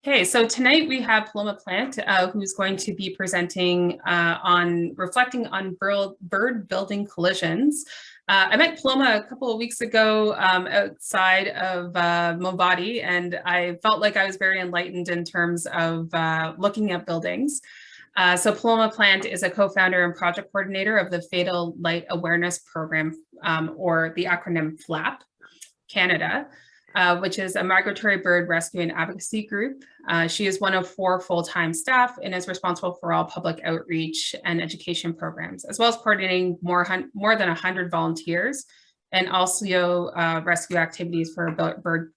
Okay, so tonight we have Paloma Plant, who's going to be presenting on reflecting on bird building collisions. I met Paloma a couple of weeks ago outside of Mobadi, and I felt like I was very enlightened in terms of looking at buildings. So Paloma Plant is a co-founder and project coordinator of the Fatal Light Awareness Program, or the acronym FLAP, Canada. Which is a migratory bird rescue and advocacy group. She is one of 4 full-time staff and is responsible for all public outreach and education programs, as well as coordinating more than 100 volunteers and also rescue activities for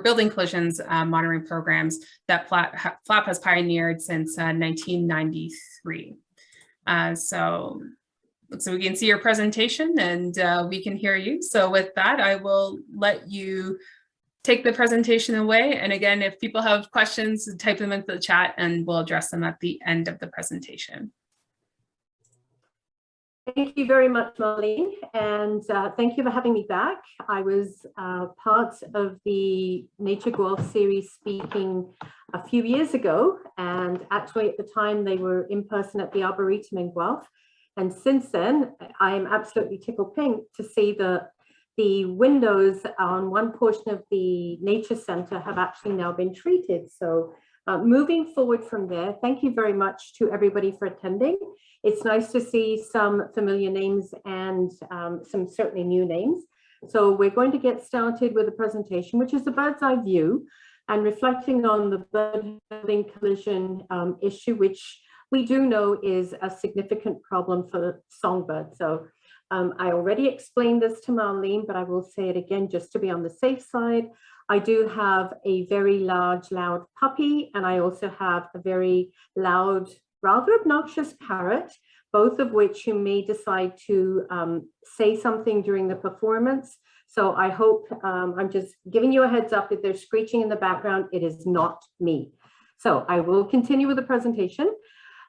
building collisions monitoring programs that FLAP has pioneered since 1993. So we can see your presentation and we can hear you. So with that, I will let you take the presentation away. And again, if people have questions, type them into the chat and we'll address them at the end of the presentation. Thank you very much, Marlene, and thank you for having me back. I was part of the Nature Guelph series speaking a few years ago, and actually at the time they were in person at the Arboretum in Guelph. And since then, I am absolutely tickled pink to see the windows on one portion of the Nature Center have actually now been treated. So moving forward from there, thank you very much to everybody for attending. It's nice to see some familiar names and some certainly new names. So we're going to get started with a presentation, which is a bird's eye view and reflecting on the bird building collision issue, which we do know is a significant problem for songbirds. So I already explained this to Marlene, but I will say it again just to be on the safe side. I do have a very large, loud puppy, and I also have a very loud, rather obnoxious parrot, both of which you may decide to say something during the performance. So I hope, I'm just giving you a heads up, if there's screeching in the background, it is not me. So I will continue with the presentation.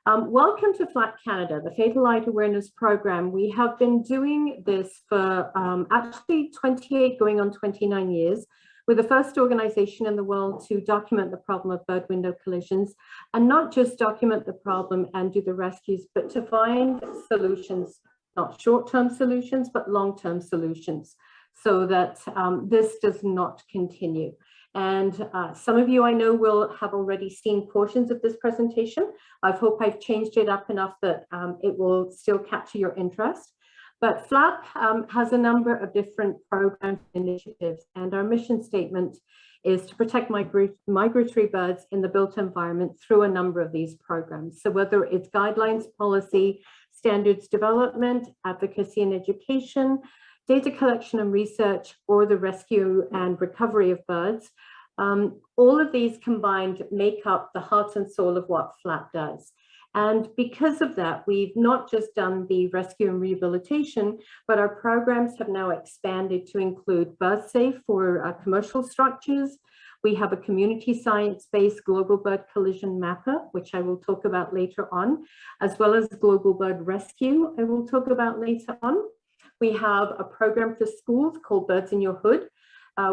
Welcome to FLAP Canada, the Fatal Light Awareness Program. We have been doing this for actually 28 going on 29 years. We're the first organization in the world to document the problem of bird window collisions, and not just document the problem and do the rescues, but to find solutions, not short-term solutions, but long-term solutions, so that this does not continue. And some of you I know will have already seen portions of this presentation. I hope I've changed it up enough that it will still capture your interest. But FLAP has a number of different programs and initiatives, and our mission statement is to protect migratory birds in the built environment through a number of these programs. So whether it's guidelines, policy, standards development, advocacy and education, data collection and research, or the rescue and recovery of birds, all of these combined make up the heart and soul of what FLAP does. And because of that, we've not just done the rescue and rehabilitation, but our programs have now expanded to include BirdSafe for commercial structures. We have a community science-based global bird collision mapper, which I will talk about later on, as well as global bird rescue, I will talk about later on. We have a program for schools called Birds in Your Hood,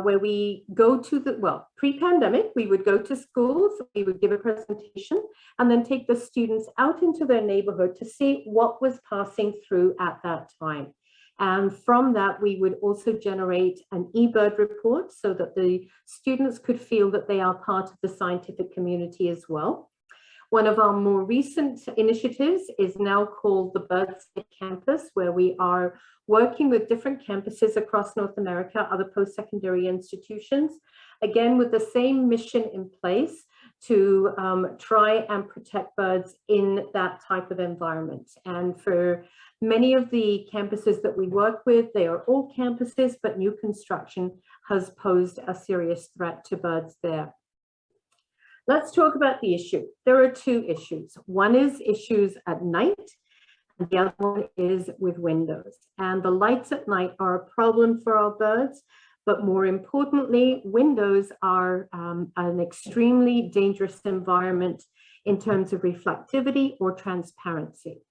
where we go to the, well, pre-pandemic, we would go to schools, we would give a presentation, and then take the students out into their neighborhood to see what was passing through at that time. And from that, we would also generate an eBird report so that the students could feel that they are part of the scientific community as well. One of our more recent initiatives is now called the BirdSafe Campus, where we are working with different campuses across North America, other post-secondary institutions, again with the same mission in place to try and protect birds in that type of environment. And for many of the campuses that we work with, they are old campuses, but new construction has posed a serious threat to birds there. Let's talk about the issue. There are 2 issues. One is issues at night, and the other one is with windows. And the lights at night are a problem for our birds, but more importantly, windows are an extremely dangerous environment in terms of reflectivity or transparency.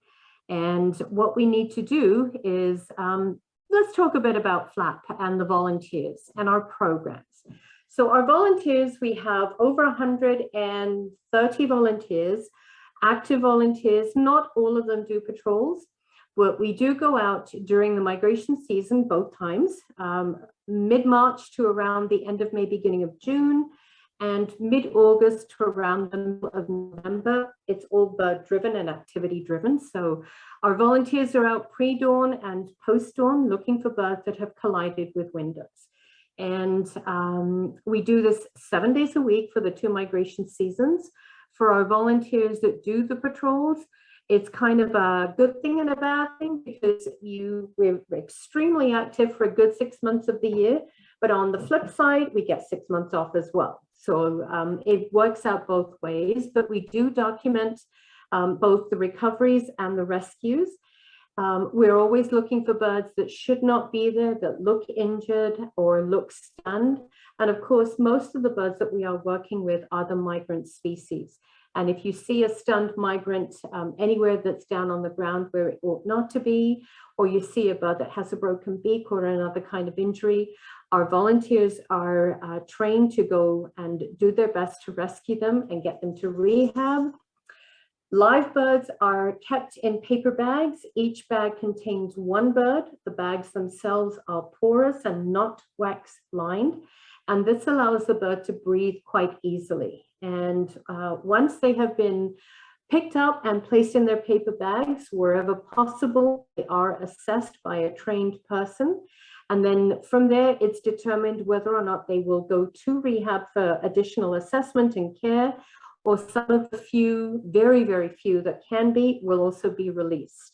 And what we need to do is, let's talk a bit about FLAP and the volunteers and our programs. So our volunteers, we have over 130 volunteers, active volunteers. Not all of them do patrols, but we do go out during the migration season, both times, mid-March to around the end of May, beginning of June, and mid-August to around the middle of November. It's all bird driven and activity driven. So our volunteers are out pre-dawn and post-dawn looking for birds that have collided with windows. And we do this 7 days a week for the 2 migration seasons. For our volunteers that do the patrols, it's kind of a good thing and a bad thing, because we're extremely active for a good 6 months of the year. But on the flip side, we get 6 months off as well. So it works out both ways, but we do document both the recoveries and the rescues. We're always looking for birds that should not be there, that look injured or look stunned. And of course, most of the birds that we are working with are the migrant species. And if you see a stunned migrant anywhere that's down on the ground where it ought not to be, or you see a bird that has a broken beak or another kind of injury, our volunteers are trained to go and do their best to rescue them and get them to rehab. Live birds are kept in paper bags. Each bag contains 1 bird. The bags themselves are porous and not wax lined. And this allows the bird to breathe quite easily. And once they have been picked up and placed in their paper bags, wherever possible, they are assessed by a trained person. And then from there, it's determined whether or not they will go to rehab for additional assessment and care, or some of the few, very, very few that can be, will also be released.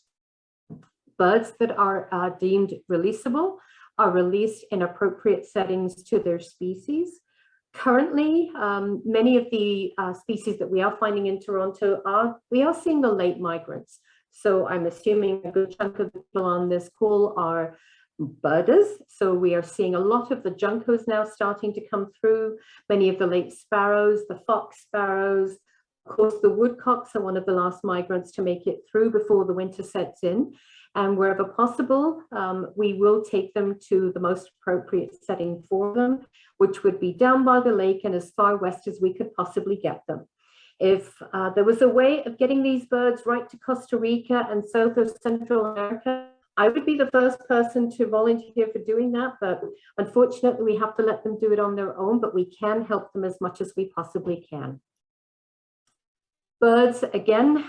Birds that are deemed releasable are released in appropriate settings to their species. Currently, many of the species that we are finding in Toronto we are seeing the late migrants. So I'm assuming a good chunk of the people on this call are birders. So we are seeing a lot of the juncos now starting to come through, many of the late sparrows, the fox sparrows. Of course, the woodcocks are one of the last migrants to make it through before the winter sets in. And wherever possible, we will take them to the most appropriate setting for them, which would be down by the lake and as far west as we could possibly get them. If there was a way of getting these birds right to Costa Rica and South or Central America, I would be the first person to volunteer for doing that, but unfortunately we have to let them do it on their own, but we can help them as much as we possibly can. Birds, again,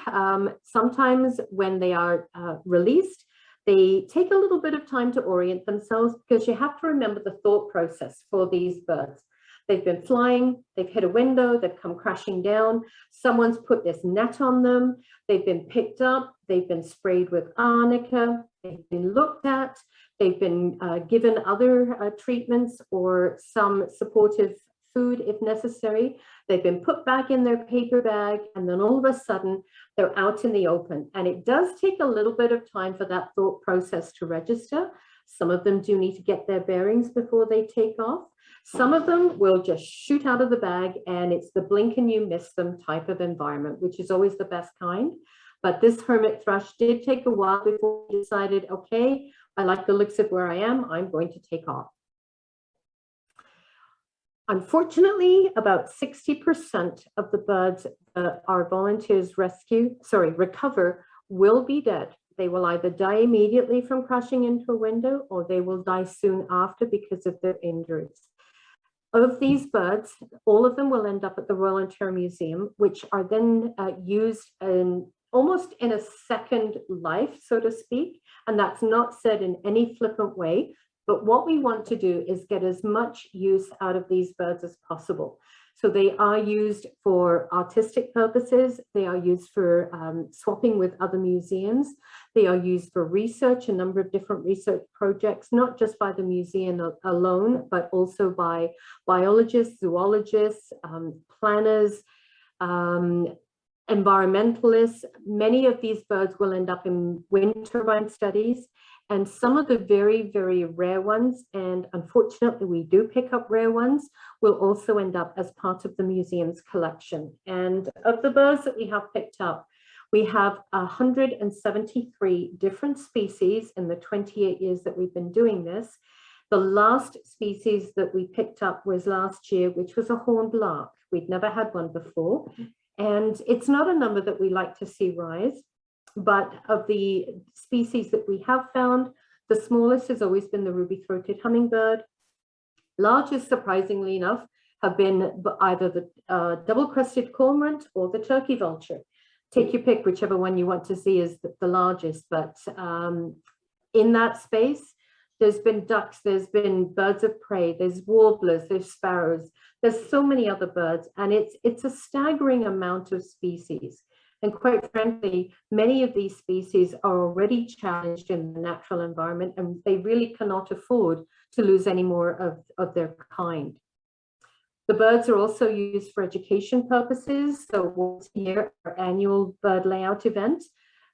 sometimes when they are released, they take a little bit of time to orient themselves, because you have to remember the thought process for these birds. They've been flying, they've hit a window, they've come crashing down, someone's put this net on them, they've been picked up, they've been sprayed with arnica, they've been looked at, they've been given other treatments or some supportive food if necessary. They've been put back in their paper bag, and then all of a sudden they're out in the open. And it does take a little bit of time for that thought process to register. Some of them do need to get their bearings before they take off. Some of them will just shoot out of the bag, and it's the blink and you miss them type of environment, which is always the best kind. But this hermit thrush did take a while before he decided, okay, I like the looks of where I am, I'm going to take off. Unfortunately, about 60% of the birds that our volunteers recover will be dead. They will either die immediately from crashing into a window, or they will die soon after because of their injuries. Of these birds, all of them will end up at the Royal Ontario Museum, which are then used almost in a second life, so to speak. And that's not said in any flippant way. But what we want to do is get as much use out of these birds as possible. So they are used for artistic purposes. They are used for swapping with other museums. They are used for research, a number of different research projects, not just by the museum alone, but also by biologists, zoologists, planners, environmentalists. Many of these birds will end up in wind turbine studies. And some of the very, very rare ones, and unfortunately we do pick up rare ones, will also end up as part of the museum's collection. And of the birds that we have picked up, we have 173 different species in the 28 years that we've been doing this. The last species that we picked up was last year, which was a horned lark. We'd never had one before. And it's not a number that we like to see rise, but of the species that we have found, the smallest has always been the ruby-throated hummingbird. Largest, surprisingly enough, have been either the double-crested cormorant or the turkey vulture. Take your pick, whichever one you want to see is the largest, but in that space, there's been ducks, there's been birds of prey, there's warblers, there's sparrows, there's so many other birds, and it's a staggering amount of species. And quite frankly, many of these species are already challenged in the natural environment, and they really cannot afford to lose any more of their kind. The birds are also used for education purposes. So once a year, our annual bird layout event,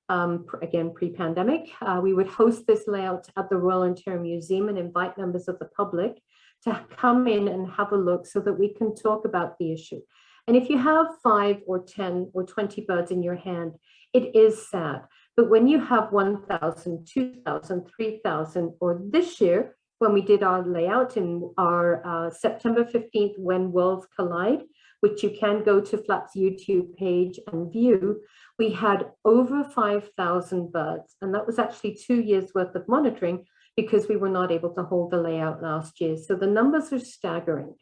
again, pre-pandemic, we would host this layout at the Royal Ontario Museum and invite members of the public to come in and have a look so that we can talk about the issue. And if you have 5 or 10 or 20 birds in your hand, it is sad. But when you have 1,000, 2,000, 3,000, or this year, when we did our layout in our September 15th, When Worlds Collide, which you can go to FLAP's YouTube page and view, we had over 5,000 birds. And that was actually 2 years worth of monitoring because we were not able to hold the layout last year. So the numbers are staggering.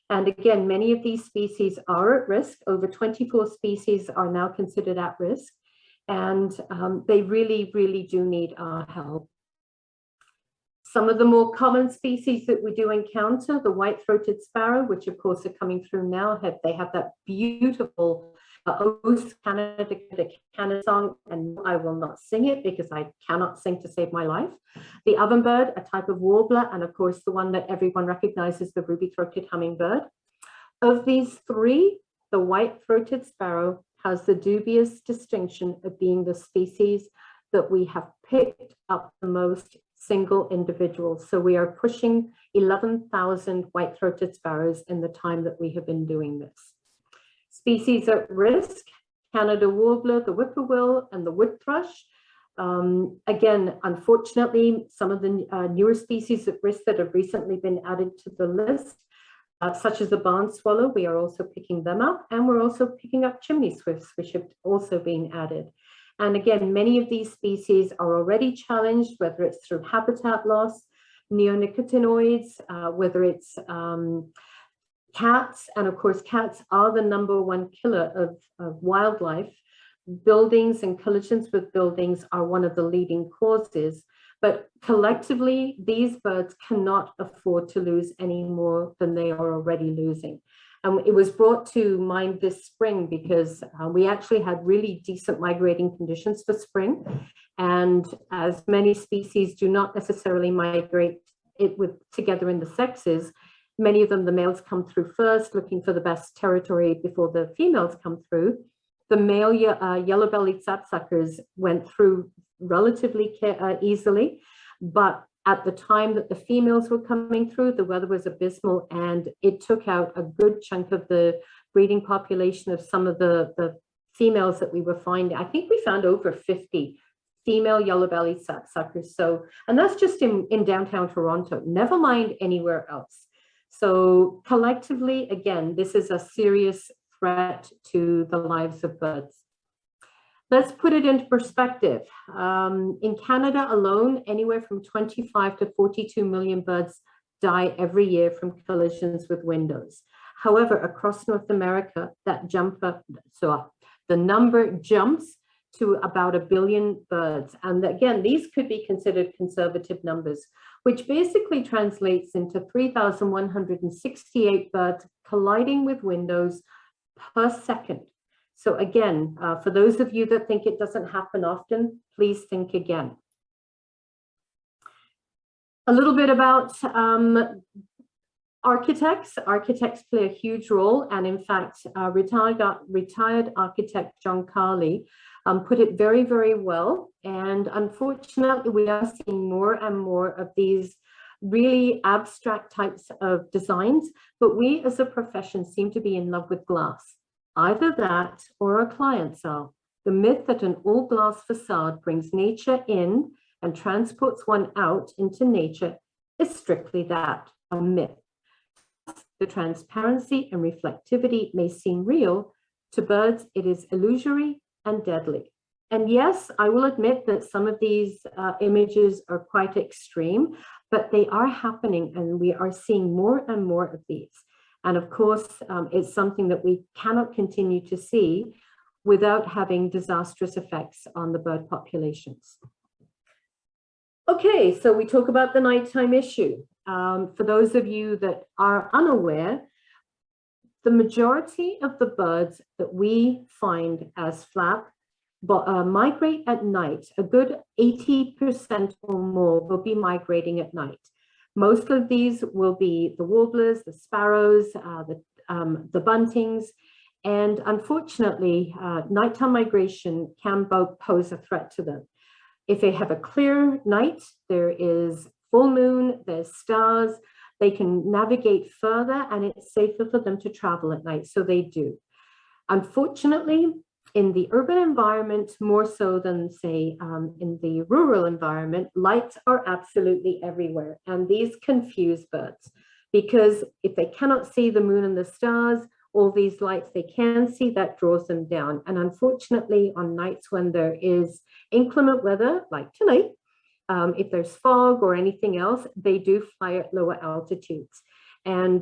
And again, many of these species are at risk. Over 24 species are now considered at risk. And they really, really do need our help. Some of the more common species that we do encounter, the white-throated sparrow, which of course are coming through now, they have that beautiful Canada song, and I will not sing it because I cannot sing to save my life. The ovenbird, a type of warbler, and of course the one that everyone recognizes, the ruby-throated hummingbird. Of these three, the white-throated sparrow has the dubious distinction of being the species that we have picked up the most single individuals. So we are pushing 11,000 white-throated sparrows in the time that we have been doing this. Species at risk, Canada warbler, the whippoorwill, and the wood thrush. Again, unfortunately, some of the newer species at risk that have recently been added to the list, such as the barn swallow, we are also picking them up, and we're also picking up chimney swifts, which have also been added. And again, many of these species are already challenged, whether it's through habitat loss, neonicotinoids, whether it's cats, and of course, cats are the #1 killer of wildlife. Buildings and collisions with buildings are one of the leading causes, but collectively, these birds cannot afford to lose any more than they are already losing. And it was brought to mind this spring because we actually had really decent migrating conditions for spring. And as many species do not necessarily migrate together in the sexes, many of them, the males come through first, looking for the best territory before the females come through. The male yellow-bellied sapsuckers went through relatively easily, but at the time that the females were coming through, the weather was abysmal, and it took out a good chunk of the breeding population of some of the females that we were finding. I think we found over 50 female yellow-bellied sapsuckers. So, and that's just in downtown Toronto, never mind anywhere else. So collectively, again, this is a serious threat to the lives of birds. Let's put it into perspective. In Canada alone, anywhere from 25 to 42 million birds die every year from collisions with windows. However, across North America, the number jumps to about 1 billion birds. And again, these could be considered conservative numbers, which basically translates into 3,168 birds colliding with windows per second. So again, for those of you that think it doesn't happen often, please think again. A little bit about architects. Architects play a huge role. And in fact, retired architect John Carley put it very, very well. And unfortunately, we are seeing more and more of these really abstract types of designs. But we as a profession seem to be in love with glass. Either that or our clients are. The myth that an all glass facade brings nature in and transports one out into nature is strictly that, a myth. The transparency and reflectivity may seem real. To birds, it is illusory and deadly. And yes, I will admit that some of these images are quite extreme, but they are happening and we are seeing more and more of these. And of course, it's something that we cannot continue to see without having disastrous effects on the bird populations. Okay, so we talk about the nighttime issue. For those of you that are unaware, the majority of the birds that we find as flap migrate at night. A good 80% or more will be migrating at night. Most of these will be the warblers, the sparrows, the buntings, and unfortunately, nighttime migration can pose a threat to them. If they have a clear night, there is full moon, there's stars, they can navigate further and it's safer for them to travel at night, so they do. Unfortunately, in the urban environment, more so than say in the rural environment, lights are absolutely everywhere. And these confuse birds because if they cannot see the moon and the stars, all these lights they can see, that draws them down. And unfortunately, on nights when there is inclement weather, like tonight, if there's fog or anything else, they do fly at lower altitudes. And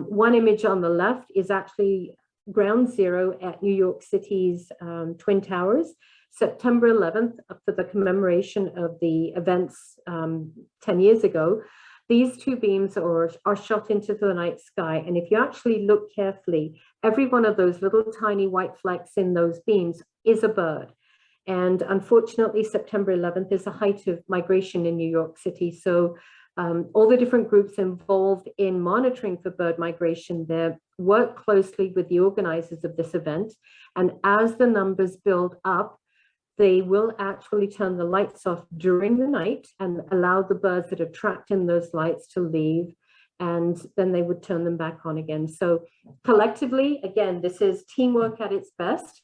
one image on the left is actually ground zero at New York City's Twin Towers, September 11th, for the commemoration of the events 10 years ago. These two beams are shot into the night sky. And if you actually look carefully, every one of those little tiny white flecks in those beams is a bird. And unfortunately, September 11th is the height of migration in New York City. So all the different groups involved in monitoring for bird migration there work closely with the organizers of this event. And as the numbers build up, they will actually turn the lights off during the night and allow the birds that are trapped in those lights to leave. And then they would turn them back on again. So collectively, again, this is teamwork at its best,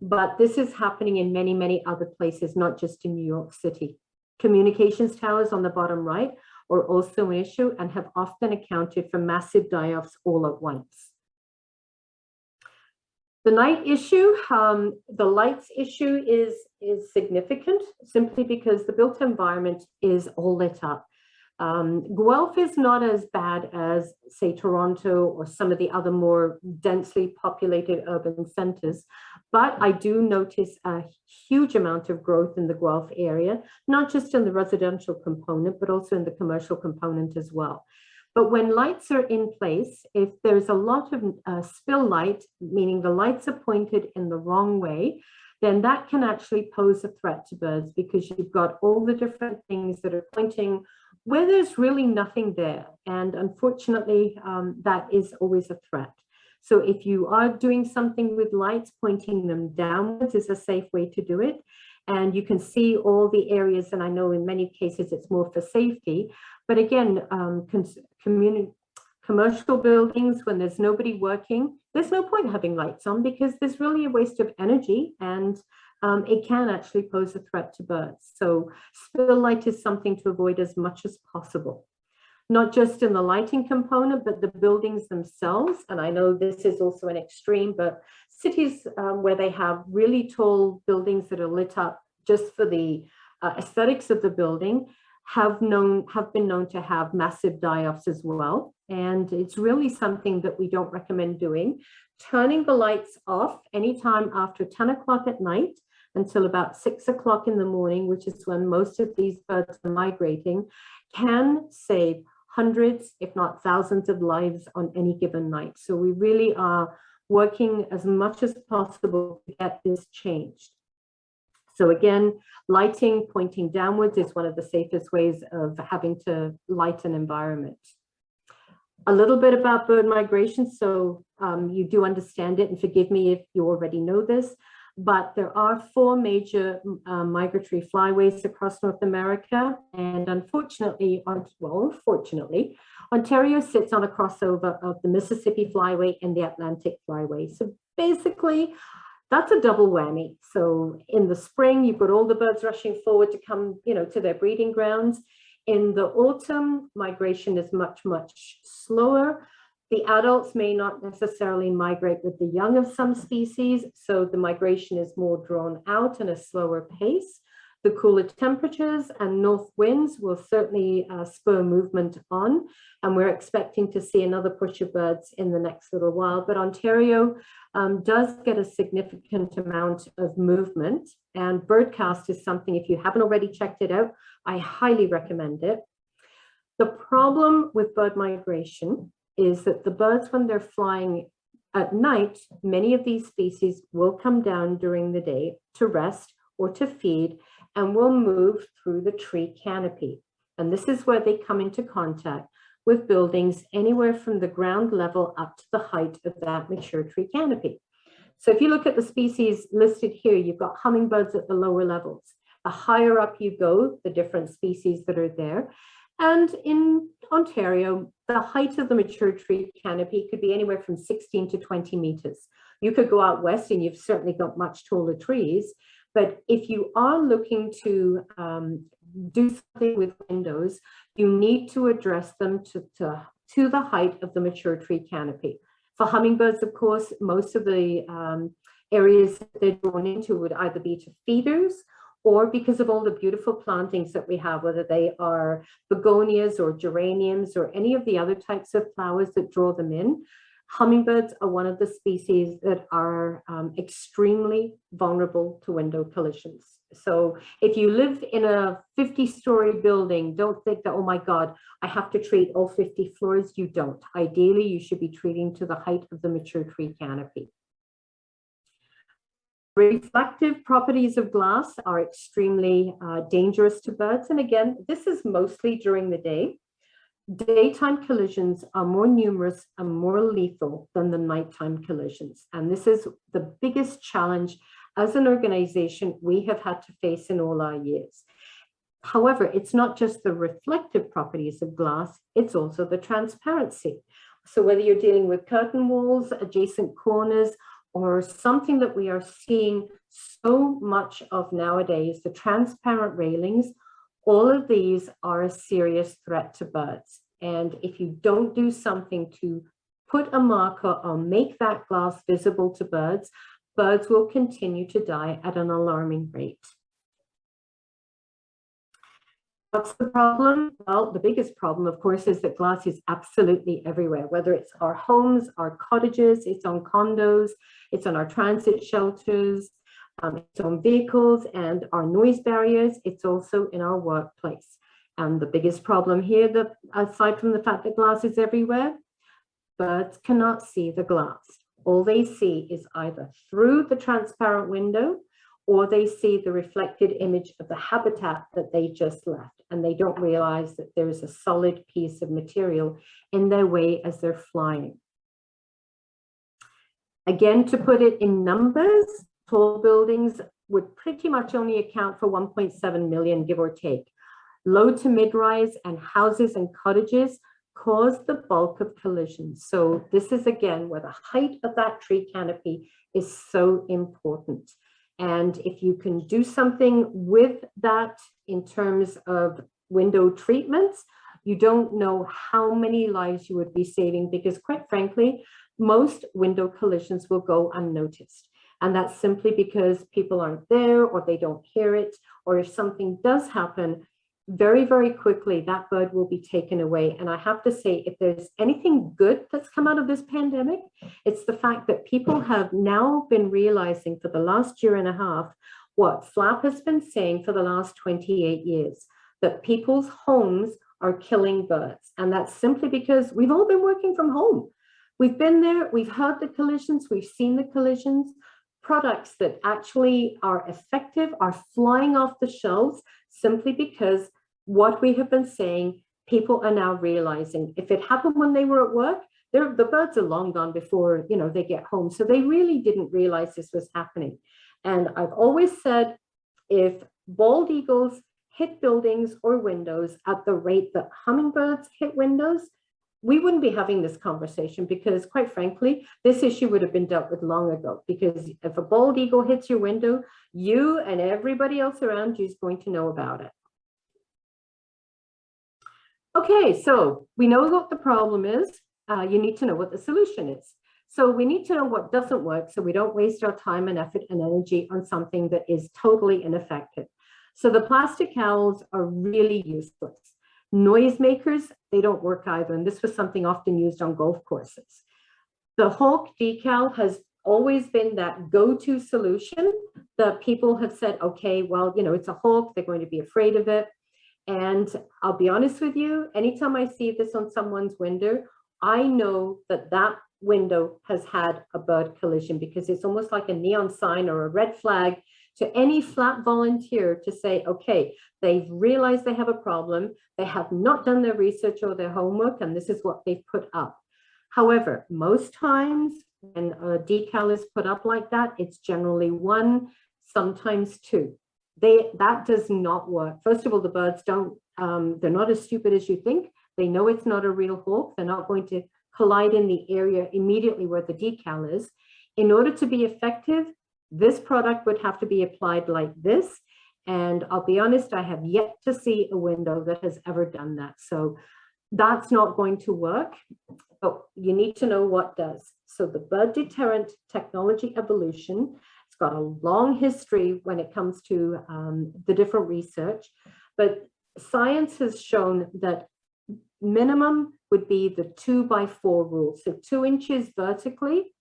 but this is happening in many, many other places, not just in New York City. Communications towers on the bottom right are also an issue and have often accounted for massive die-offs all at once. The night issue, the lights issue is significant simply because the built environment is all lit up. Guelph is not as bad as, say, Toronto or some of the other more densely populated urban centers, but I do notice a huge amount of growth in the Guelph area, not just in the residential component, but also in the commercial component as well. But when lights are in place, if there's a lot of spill light, meaning the lights are pointed in the wrong way, then that can actually pose a threat to birds because you've got all the different things that are pointing where there's really nothing there. And unfortunately, that is always a threat. So if you are doing something with lights, pointing them downwards is a safe way to do it. And you can see all the areas, and I know in many cases it's more for safety, but again, commercial buildings, when there's nobody working, there's no point having lights on because there's really a waste of energy and it can actually pose a threat to birds. So spill light is something to avoid as much as possible. Not just in the lighting component, but the buildings themselves. And I know this is also an extreme, but cities where they have really tall buildings that are lit up just for the aesthetics of the building have been known to have massive die-offs as well. And it's really something that we don't recommend doing. Turning the lights off anytime after 10 o'clock at night until about 6 o'clock in the morning, which is when most of these birds are migrating, can save hundreds, if not thousands of lives on any given night. So we really are working as much as possible to get this changed. So again, lighting pointing downwards is one of the safest ways of having to light an environment. A little bit about bird migration. So you do understand it, and forgive me if you already know this, but there are 4 major migratory flyways across North America. And unfortunately, fortunately, Ontario sits on a crossover of the Mississippi Flyway and the Atlantic Flyway. So basically, that's a double whammy. So in the spring, you've got all the birds rushing forward to come, to their breeding grounds. In the autumn, migration is much, much slower. The adults may not necessarily migrate with the young of some species, so the migration is more drawn out and a slower pace. The cooler temperatures and north winds will certainly spur movement on, and we're expecting to see another push of birds in the next little while. But Ontario does get a significant amount of movement, and Birdcast is something, if you haven't already checked it out, I highly recommend it. The problem with bird migration is that the birds, when they're flying at night, many of these species will come down during the day to rest or to feed, and will move through the tree canopy. And this is where they come into contact with buildings anywhere from the ground level up to the height of that mature tree canopy. So if you look at the species listed here, you've got hummingbirds at the lower levels. The higher up you go, the different species that are there. And in Ontario, the height of the mature tree canopy could be anywhere from 16 to 20 meters. You could go out west and you've certainly got much taller trees. But if you are looking to do something with windows, you need to address them to the height of the mature tree canopy. For hummingbirds, of course, most of the areas that they're drawn into would either be to feeders, or because of all the beautiful plantings that we have, whether they are begonias or geraniums or any of the other types of flowers that draw them in. Hummingbirds are one of the species that are extremely vulnerable to window collisions. So if you live in a 50-story building, don't think that, oh my God, I have to treat all 50 floors. You don't. Ideally, you should be treating to the height of the mature tree canopy. Reflective properties of glass are extremely dangerous to birds. And again, this is mostly during the day. Daytime collisions are more numerous and more lethal than the nighttime collisions. And this is the biggest challenge as an organization we have had to face in all our years. However, it's not just the reflective properties of glass, it's also the transparency. So whether you're dealing with curtain walls, adjacent corners, or something that we are seeing so much of nowadays, the transparent railings, all of these are a serious threat to birds. And if you don't do something to put a marker or make that glass visible to birds, birds will continue to die at an alarming rate. What's the problem? Well, the biggest problem, of course, is that glass is absolutely everywhere, whether it's our homes, our cottages, it's on condos, it's on our transit shelters, it's on vehicles and our noise barriers. It's also in our workplace. And the biggest problem here, aside from the fact that glass is everywhere, birds cannot see the glass. All they see is either through the transparent window or they see the reflected image of the habitat that they just left. And they don't realize that there's a solid piece of material in their way as they're flying. Again, to put it in numbers, tall buildings would pretty much only account for 1.7 million, give or take. Low to mid-rise and houses and cottages cause the bulk of collisions. So this is again where the height of that tree canopy is so important. And if you can do something with that in terms of window treatments, you don't know how many lives you would be saving, because quite frankly, most window collisions will go unnoticed. And that's simply because people aren't there or they don't hear it, or if something does happen, very, very quickly, that bird will be taken away. And I have to say, if there's anything good that's come out of this pandemic, it's the fact that people have now been realizing for the last year and a half what FLAP has been saying for the last 28 years, that people's homes are killing birds. And that's simply because we've all been working from home. We've been there, we've heard the collisions, we've seen the collisions. Products that actually are effective are flying off the shelves simply because what we have been saying, people are now realizing. If it happened when they were at work, the birds are long gone before they get home. So they really didn't realize this was happening. And I've always said, if bald eagles hit buildings or windows at the rate that hummingbirds hit windows, we wouldn't be having this conversation, because quite frankly, this issue would have been dealt with long ago. Because if a bald eagle hits your window, you and everybody else around you is going to know about it. Okay, so we know what the problem is. You need to know what the solution is. So we need to know what doesn't work so we don't waste our time and effort and energy on something that is totally ineffective. So the plastic owls are really useless. Noisemakers, they don't work either. And this was something often used on golf courses. The Hawk decal has always been that go-to solution that people have said, okay, well, you know, it's a hawk, they're going to be afraid of it. And I'll be honest with you, anytime I see this on someone's window, I know that that window has had a bird collision, because it's almost like a neon sign or a red flag to any flat volunteer to say, okay, they've realized they have a problem, they have not done their research or their homework, and this is what they've put up. However, most times when a decal is put up like that, it's generally one, sometimes two. That does not work. First of all, the birds don't, they're not as stupid as you think. They know it's not a real hawk. They're not going to collide in the area immediately where the decal is. In order to be effective, this product would have to be applied like this. And I'll be honest, I have yet to see a window that has ever done that. So that's not going to work, but you need to know what does. So the bird deterrent technology evolution, it's got a long history when it comes to the different research, but science has shown that minimum would be the 2x4 rule. So 2 inches vertically,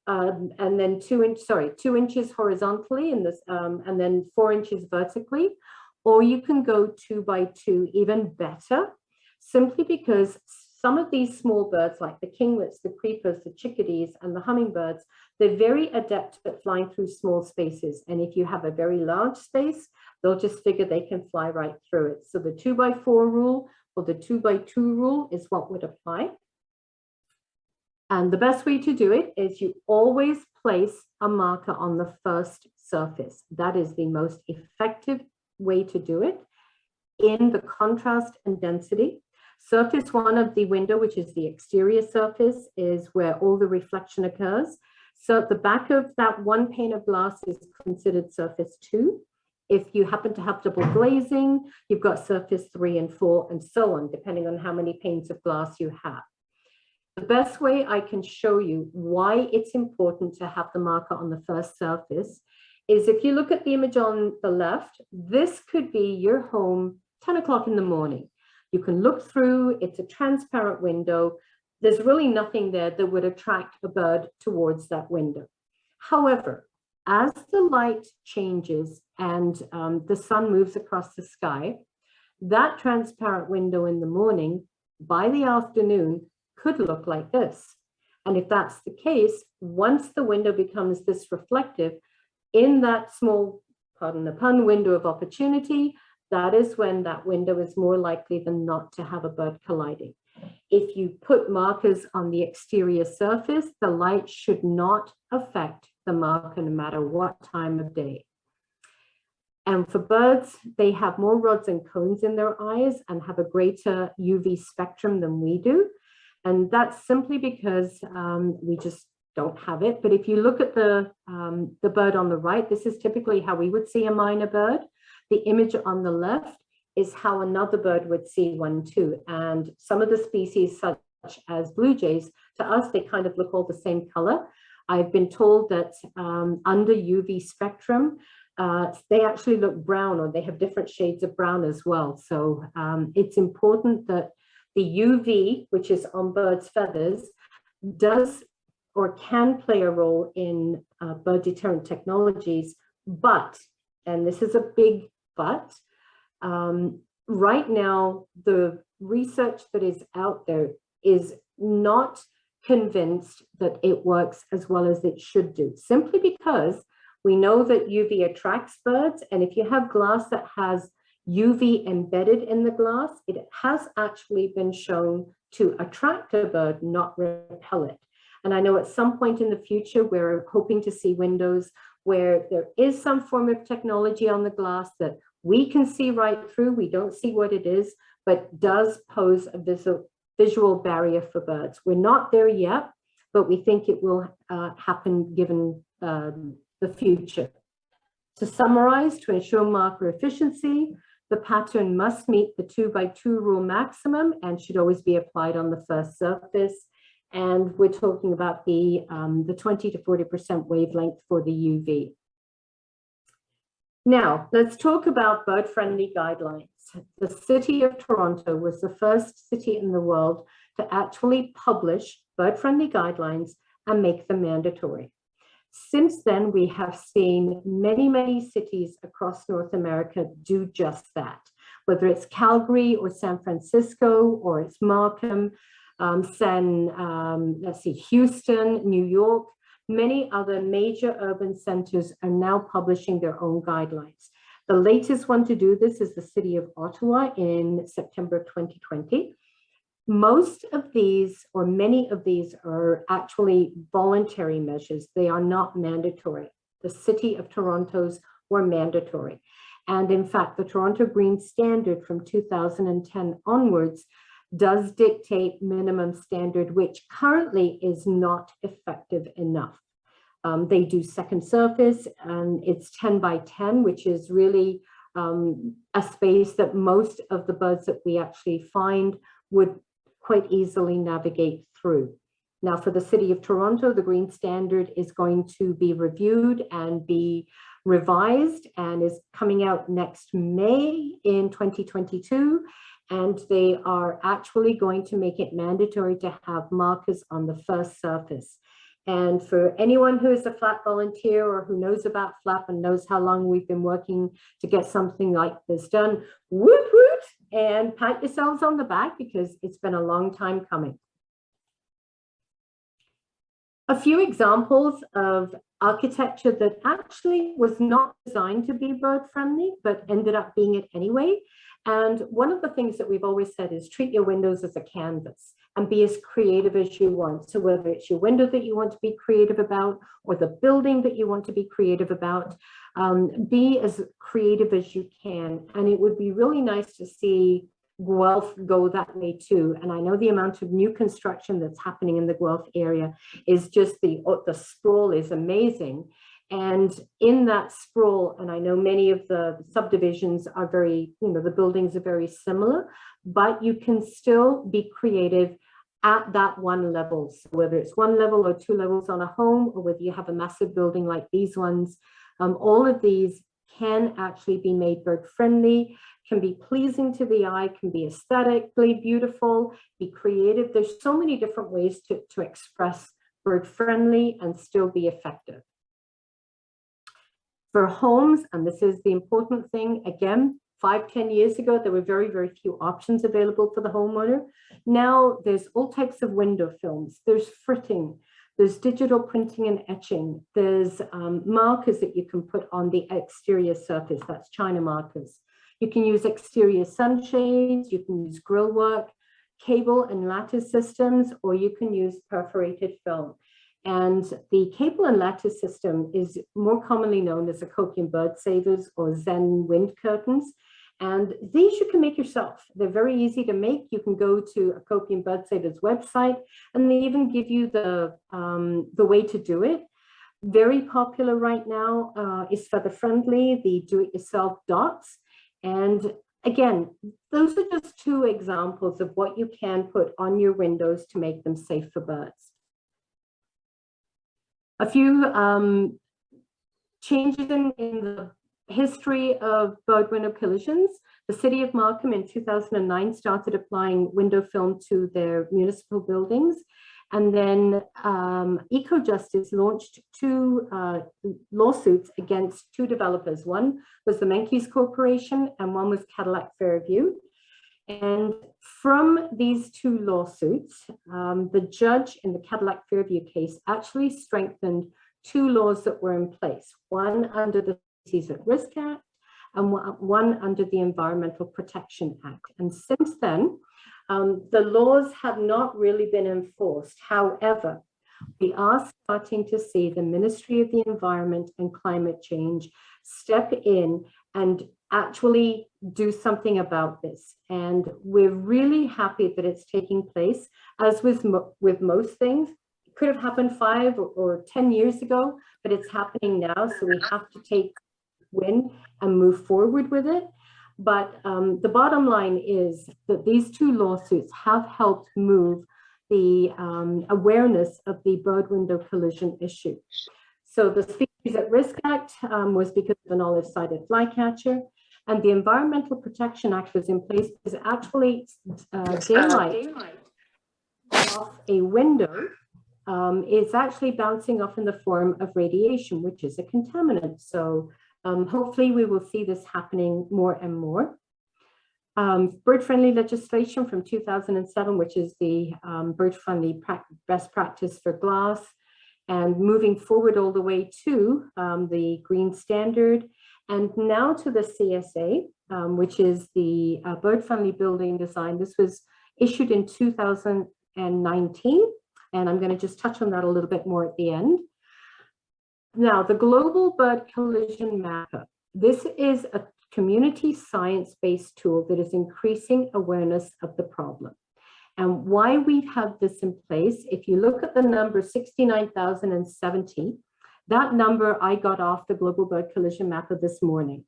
and then 2 inches horizontally, in this, and then 4 inches vertically, or you can go 2x2, even better, simply because some of these small birds, like the kinglets, the creepers, the chickadees, and the hummingbirds, they're very adept at flying through small spaces. And if you have a very large space, they'll just figure they can fly right through it. So the 2x4 rule or the 2x2 rule is what would apply. And the best way to do it is you always place a marker on the first surface. That is the most effective way to do it in the contrast and density. Surface 1 of the window, which is the exterior surface, is where all the reflection occurs. So the back of that one pane of glass is considered surface 2. If you happen to have double glazing, you've got surface 3 and 4, and so on, depending on how many panes of glass you have. The best way I can show you why it's important to have the marker on the first surface is if you look at the image on the left, this could be your home 10 o'clock in the morning. You can look through, it's a transparent window. There's really nothing there that would attract a bird towards that window. However, as the light changes and the sun moves across the sky, that transparent window in the morning, by the afternoon, could look like this. And if that's the case, once the window becomes this reflective, in that small, pardon the pun, window of opportunity, that is when that window is more likely than not to have a bird colliding. If you put markers on the exterior surface, the light should not affect the marker no matter what time of day. And for birds, they have more rods and cones in their eyes and have a greater UV spectrum than we do. And that's simply because we just don't have it. But if you look at the bird on the right, this is typically how we would see a myna bird. The image on the left is how another bird would see one too. And some of the species, such as blue jays, to us, they kind of look all the same color. I've been told that under UV spectrum, they actually look brown, or they have different shades of brown as well. So it's important that the UV, which is on birds' feathers, does or can play a role in bird deterrent technologies, but, and this is a big but, right now, the research that is out there is not convinced that it works as well as it should do, simply because we know that UV attracts birds, and if you have glass that has UV embedded in the glass, it has actually been shown to attract a bird, not repel it. And I know at some point in the future, we're hoping to see windows where there is some form of technology on the glass that we can see right through. We don't see what it is, but does pose a visual barrier for birds. We're not there yet, but we think it will happen given the future. To summarize, to ensure marker efficiency, The pattern must meet the 2x2 rule maximum and should always be applied on the first surface. And we're talking about the 20 to 40% wavelength for the UV. Now, let's talk about bird-friendly guidelines. The city of Toronto was the first city in the world to actually publish bird-friendly guidelines and make them mandatory. Since then, we have seen many, many cities across North America do just that, whether it's Calgary or San Francisco, or it's Markham, Houston, New York. Many other major urban centers are now publishing their own guidelines. The latest one to do this is the city of Ottawa in September 2020. Most of these, or many of these, are actually voluntary measures. They are not mandatory. The city of Toronto's were mandatory. And in fact, the Toronto Green Standard from 2010 onwards does dictate minimum standard, which currently is not effective enough. They do second surface, and it's 10 by 10, which is really a space that most of the birds that we actually find would quite easily navigate through. Now, for the city of Toronto, the Green Standard is going to be reviewed and be revised and is coming out next May in 2022. And they are actually going to make it mandatory to have markers on the first surface. And for anyone who is a FLAP volunteer or who knows about FLAP and knows how long we've been working to get something like this done, woot woot, and pat yourselves on the back, because it's been a long time coming. A few examples of architecture that actually was not designed to be bird friendly, but ended up being it anyway. And one of the things that we've always said is treat your windows as a canvas and be as creative as you want. So whether it's your window that you want to be creative about, or the building that you want to be creative about, be as creative as you can. And it would be really nice to see Guelph go that way too. And I know the amount of new construction that's happening in the Guelph area is just the sprawl is amazing. And in that sprawl, and I know many of the subdivisions are very, the buildings are very similar, but you can still be creative at that one level. So whether it's one level or two levels on a home, or whether you have a massive building like these ones, all of these can actually be made bird friendly, can be pleasing to the eye, can be aesthetically beautiful, be creative. There's so many different ways to express bird friendly and still be effective. For homes, and this is the important thing, again, 5-10 years ago, there were very, very few options available for the homeowner. Now there's all types of window films, there's fritting, there's digital printing and etching, there's markers that you can put on the exterior surface, that's China markers. You can use exterior sunshades, you can use grill work, cable and lattice systems, or you can use perforated film. And the cable and lattice system is more commonly known as Acopian bird savers or Zen wind curtains. And these you can make yourself. They're very easy to make. You can go to Acopian Bird Savers website, and they even give you the way to do it. Very popular right now is feather friendly, the do-it-yourself dots. And again, those are just two examples of what you can put on your windows to make them safe for birds. A few changes in the history of bird window collisions. The city of Markham in 2009 started applying window film to their municipal buildings. And then EcoJustice launched two lawsuits against two developers. One was the Menkes Corporation and one was Cadillac Fairview. And from these two lawsuits, the judge in the Cadillac Fairview case actually strengthened two laws that were in place, one under the Species at Risk Act and one under the Environmental Protection Act. And since then, the laws have not really been enforced. However, we are starting to see the Ministry of the Environment and Climate Change step in and actually do something about this. And we're really happy that it's taking place. As with most things, it could have happened 5 or 10 years ago, but it's happening now. So we have to take win and move forward with it. But the bottom line is that these two lawsuits have helped move the awareness of the bird window collision issue. So the Species at Risk Act was because of an olive-sided flycatcher, and the Environmental Protection Act was in place because actually daylight off a window is actually bouncing off in the form of radiation, which is a contaminant. So hopefully we will see this happening more and more. Bird-friendly legislation from 2007, which is the bird-friendly best practice for glass, and moving forward all the way to the green standard, and now to the CSA, which is the bird-friendly building design. This was issued in 2019, and I'm going to just touch on that a little bit more at the end. Now, the Global Bird Collision Mapper. This is a community science-based tool that is increasing awareness of the problem. And why we've had this in place, if you look at the number 69,070, that number I got off the Global Bird Collision Mapper this morning.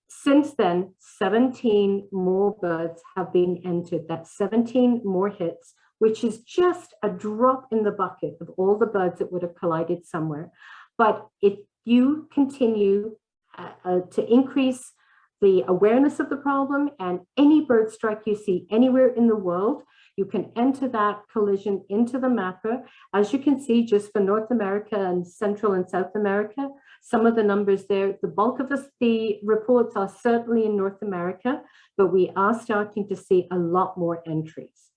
Since then, 17 more birds have been entered. That's 17 more hits, which is just a drop in the bucket of all the birds that would have collided somewhere. But if you continue to increase the awareness of the problem, and any bird strike you see anywhere in the world, you can enter that collision into the mapper. As you can see, just for North America and Central and South America, some of the numbers there, the bulk of the reports are certainly in North America, but we are starting to see a lot more entries.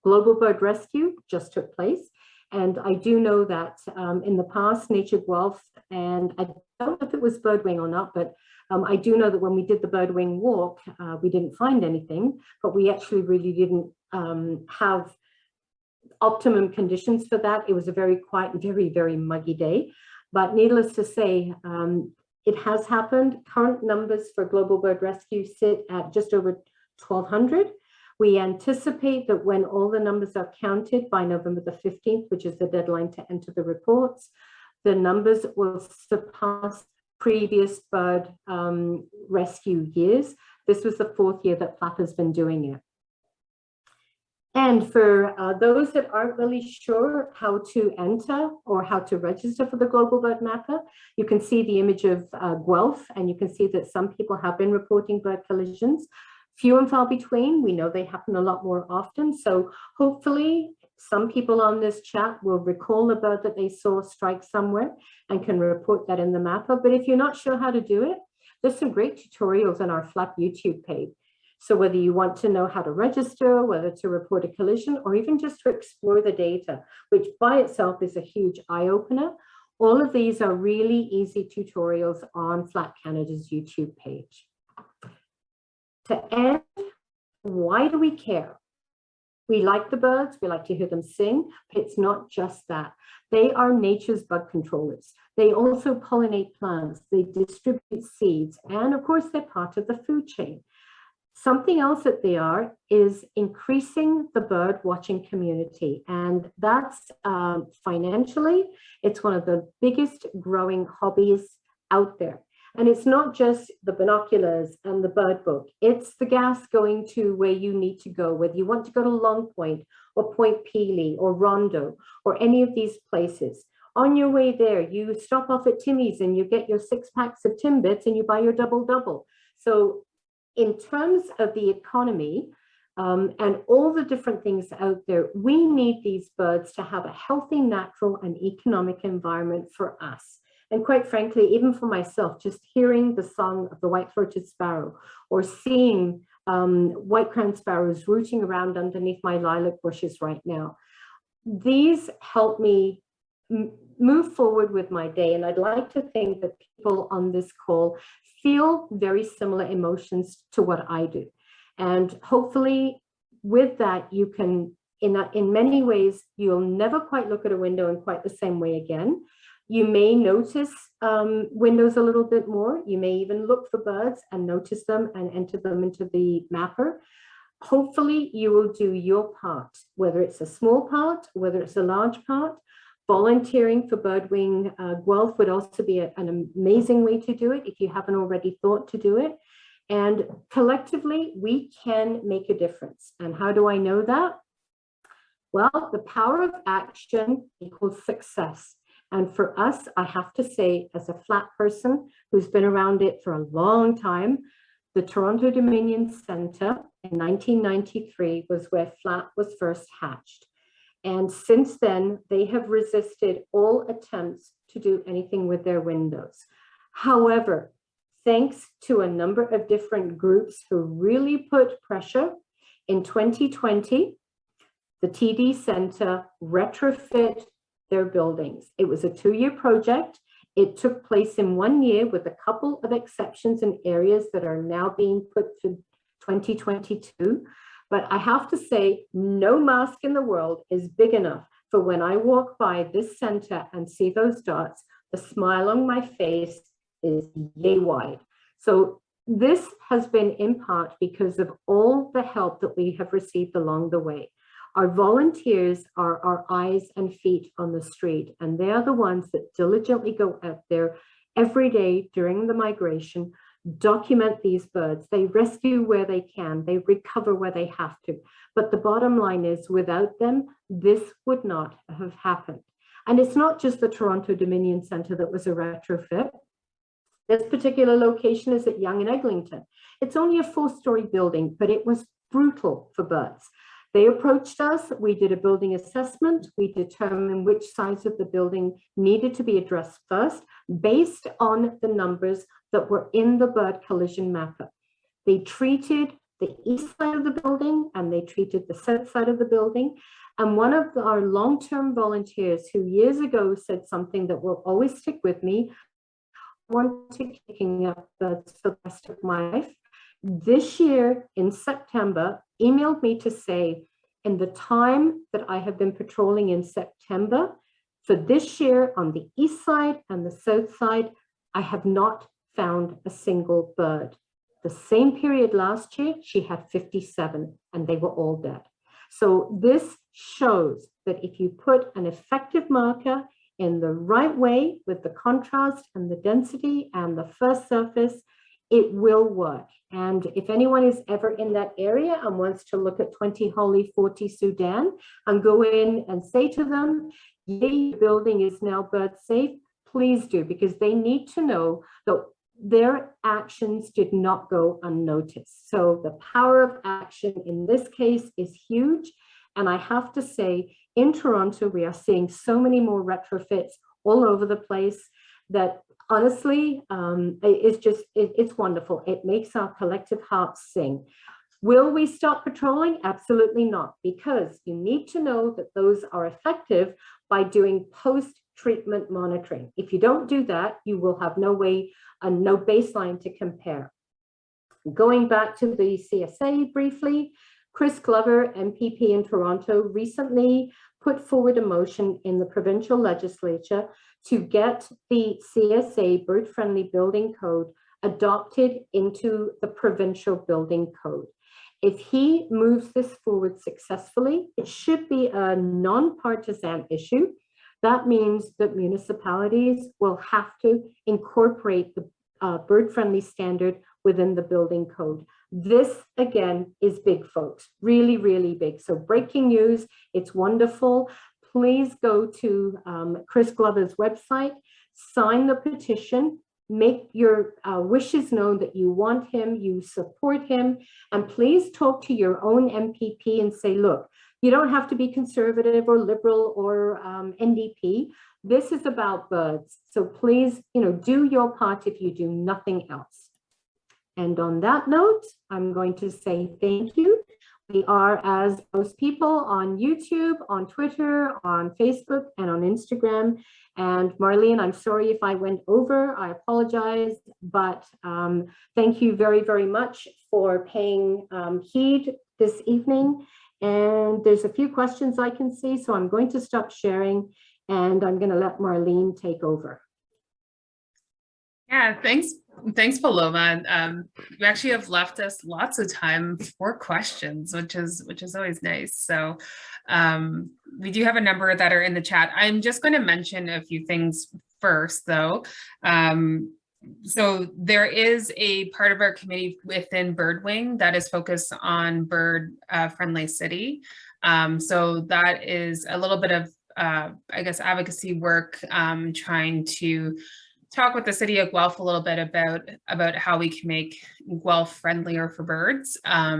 Global Bird Rescue just took place. And I do know that in the past, Nature Guelph, and I don't know if it was birdwing or not, but I do know that when we did the birdwing walk, we didn't find anything, but we actually really didn't have optimum conditions for that. It was a very quiet, very, very muggy day. But needless to say, it has happened. Current numbers for Global Bird Rescue sit at just over 1,200. We anticipate that when all the numbers are counted by November the 15th, which is the deadline to enter the reports, the numbers will surpass previous bird rescue years. This was the 4th year that FLAP has been doing it. And for those that aren't really sure how to enter or how to register for the Global Bird Mapper, you can see the image of Guelph, and you can see that some people have been reporting bird collisions. Few and far between. We know they happen a lot more often. So hopefully some people on this chat will recall the bird that they saw strike somewhere and can report that in the mapper. But if you're not sure how to do it, there's some great tutorials on our FLAP YouTube page. So whether you want to know how to register, whether to report a collision, or even just to explore the data, which by itself is a huge eye-opener, all of these are really easy tutorials on FLAP Canada's YouTube page. To end, why do we care? We like the birds, we like to hear them sing, but it's not just that. They are nature's bug controllers. They also pollinate plants, they distribute seeds, and of course, they're part of the food chain. Something else that they are is increasing the bird watching community, and that's financially, it's one of the biggest growing hobbies out there. And it's not just the binoculars and the bird book, it's the gas going to where you need to go, whether you want to go to Long Point or Point Pelee or Rondo or any of these places. On your way there, you stop off at Timmy's and you get your 6 packs of Timbits and you buy your double-double. So in terms of the economy and all the different things out there, we need these birds to have a healthy, natural and economic environment for us. And quite frankly, even for myself, just hearing the song of the white-throated sparrow or seeing white-crowned sparrows rooting around underneath my lilac bushes right now, these help me move forward with my day. And I'd like to think that people on this call feel very similar emotions to what I do. And hopefully with that, you can, in many ways, you'll never quite look at a window in quite the same way again. You may notice windows a little bit more. You may even look for birds and notice them and enter them into the mapper. Hopefully you will do your part, whether it's a small part, whether it's a large part. Volunteering for Birdwing Guelph would also be an amazing way to do it if you haven't already thought to do it. And collectively, we can make a difference. And how do I know that? Well, the power of action equals success. And for us, I have to say, as a flat person who's been around it for a long time, the Toronto Dominion Centre in 1993 was where flat was first hatched. And since then, they have resisted all attempts to do anything with their windows. However, thanks to a number of different groups who really put pressure, in 2020, the TD Centre retrofit their buildings. It was a 2-year project. It took place in 1 year with a couple of exceptions in areas that are now being put to 2022. But I have to say, no mask in the world is big enough for when I walk by this center and see those dots, the smile on my face is yay wide. So this has been in part because of all the help that we have received along the way. Our volunteers are our eyes and feet on the street, and they are the ones that diligently go out there every day during the migration, document these birds. They rescue where they can, they recover where they have to. But the bottom line is, without them, this would not have happened. And it's not just the Toronto Dominion Centre that was a retrofit. This particular location is at Yonge and Eglinton. It's only a 4-story building, but it was brutal for birds. They approached us, we did a building assessment, we determined which sides of the building needed to be addressed first, based on the numbers that were in the bird collision mapper. They treated the east side of the building and they treated the south side of the building. And one of our long-term volunteers who years ago said something that will always stick with me, I want to kicking up birds for the rest of my life. This year in September, emailed me to say, in the time that I have been patrolling in September, for this year on the east side and the south side, I have not found a single bird. The same period last year, she had 57 and they were all dead. So this shows that if you put an effective marker in the right way with the contrast and the density and the first surface, it will work. And if anyone is ever in that area and wants to look at 20 Holly 40 Sudan and go in and say to them, yay, the building is now bird safe, please do, because they need to know that their actions did not go unnoticed. So the power of action in this case is huge. And I have to say, in Toronto, we are seeing so many more retrofits all over the place that honestly, it's wonderful. It makes our collective hearts sing. Will we stop patrolling? Absolutely not, because you need to know that those are effective by doing post-treatment monitoring. If you don't do that, you will have no way and no baseline to compare. Going back to the CSA briefly, Chris Glover, MPP in Toronto, recently put forward a motion in the provincial legislature to get the CSA bird-friendly building code adopted into the provincial building code. If he moves this forward successfully, it should be a non-partisan issue. That means that municipalities will have to incorporate the bird-friendly standard within the building code. This, again, is big, folks, really, really big. So breaking news, it's wonderful. Please go to Chris Glover's website, sign the petition, make your wishes known that you want him, you support him, and please talk to your own MPP and say, look, you don't have to be conservative or liberal or NDP. This is about birds. So please, do your part if you do nothing else. And on that note, I'm going to say thank you. We are, as most people, on YouTube, on Twitter, on Facebook, and on Instagram. And Marlene, I'm sorry if I went over, I apologize, but thank you very, very much for paying heed this evening. And there's a few questions I can see, so I'm going to stop sharing and I'm going to let Marlene take over. Yeah, thanks, Paloma. You actually have left us lots of time for questions, which is always nice. So we do have a number that are in the chat. I'm just going to mention a few things first, though. so there is a part of our committee within Birdwing that is focused on bird friendly city. So that is a little bit of, I guess, advocacy work, trying to talk with the city of Guelph a little bit about how we can make Guelph friendlier for birds.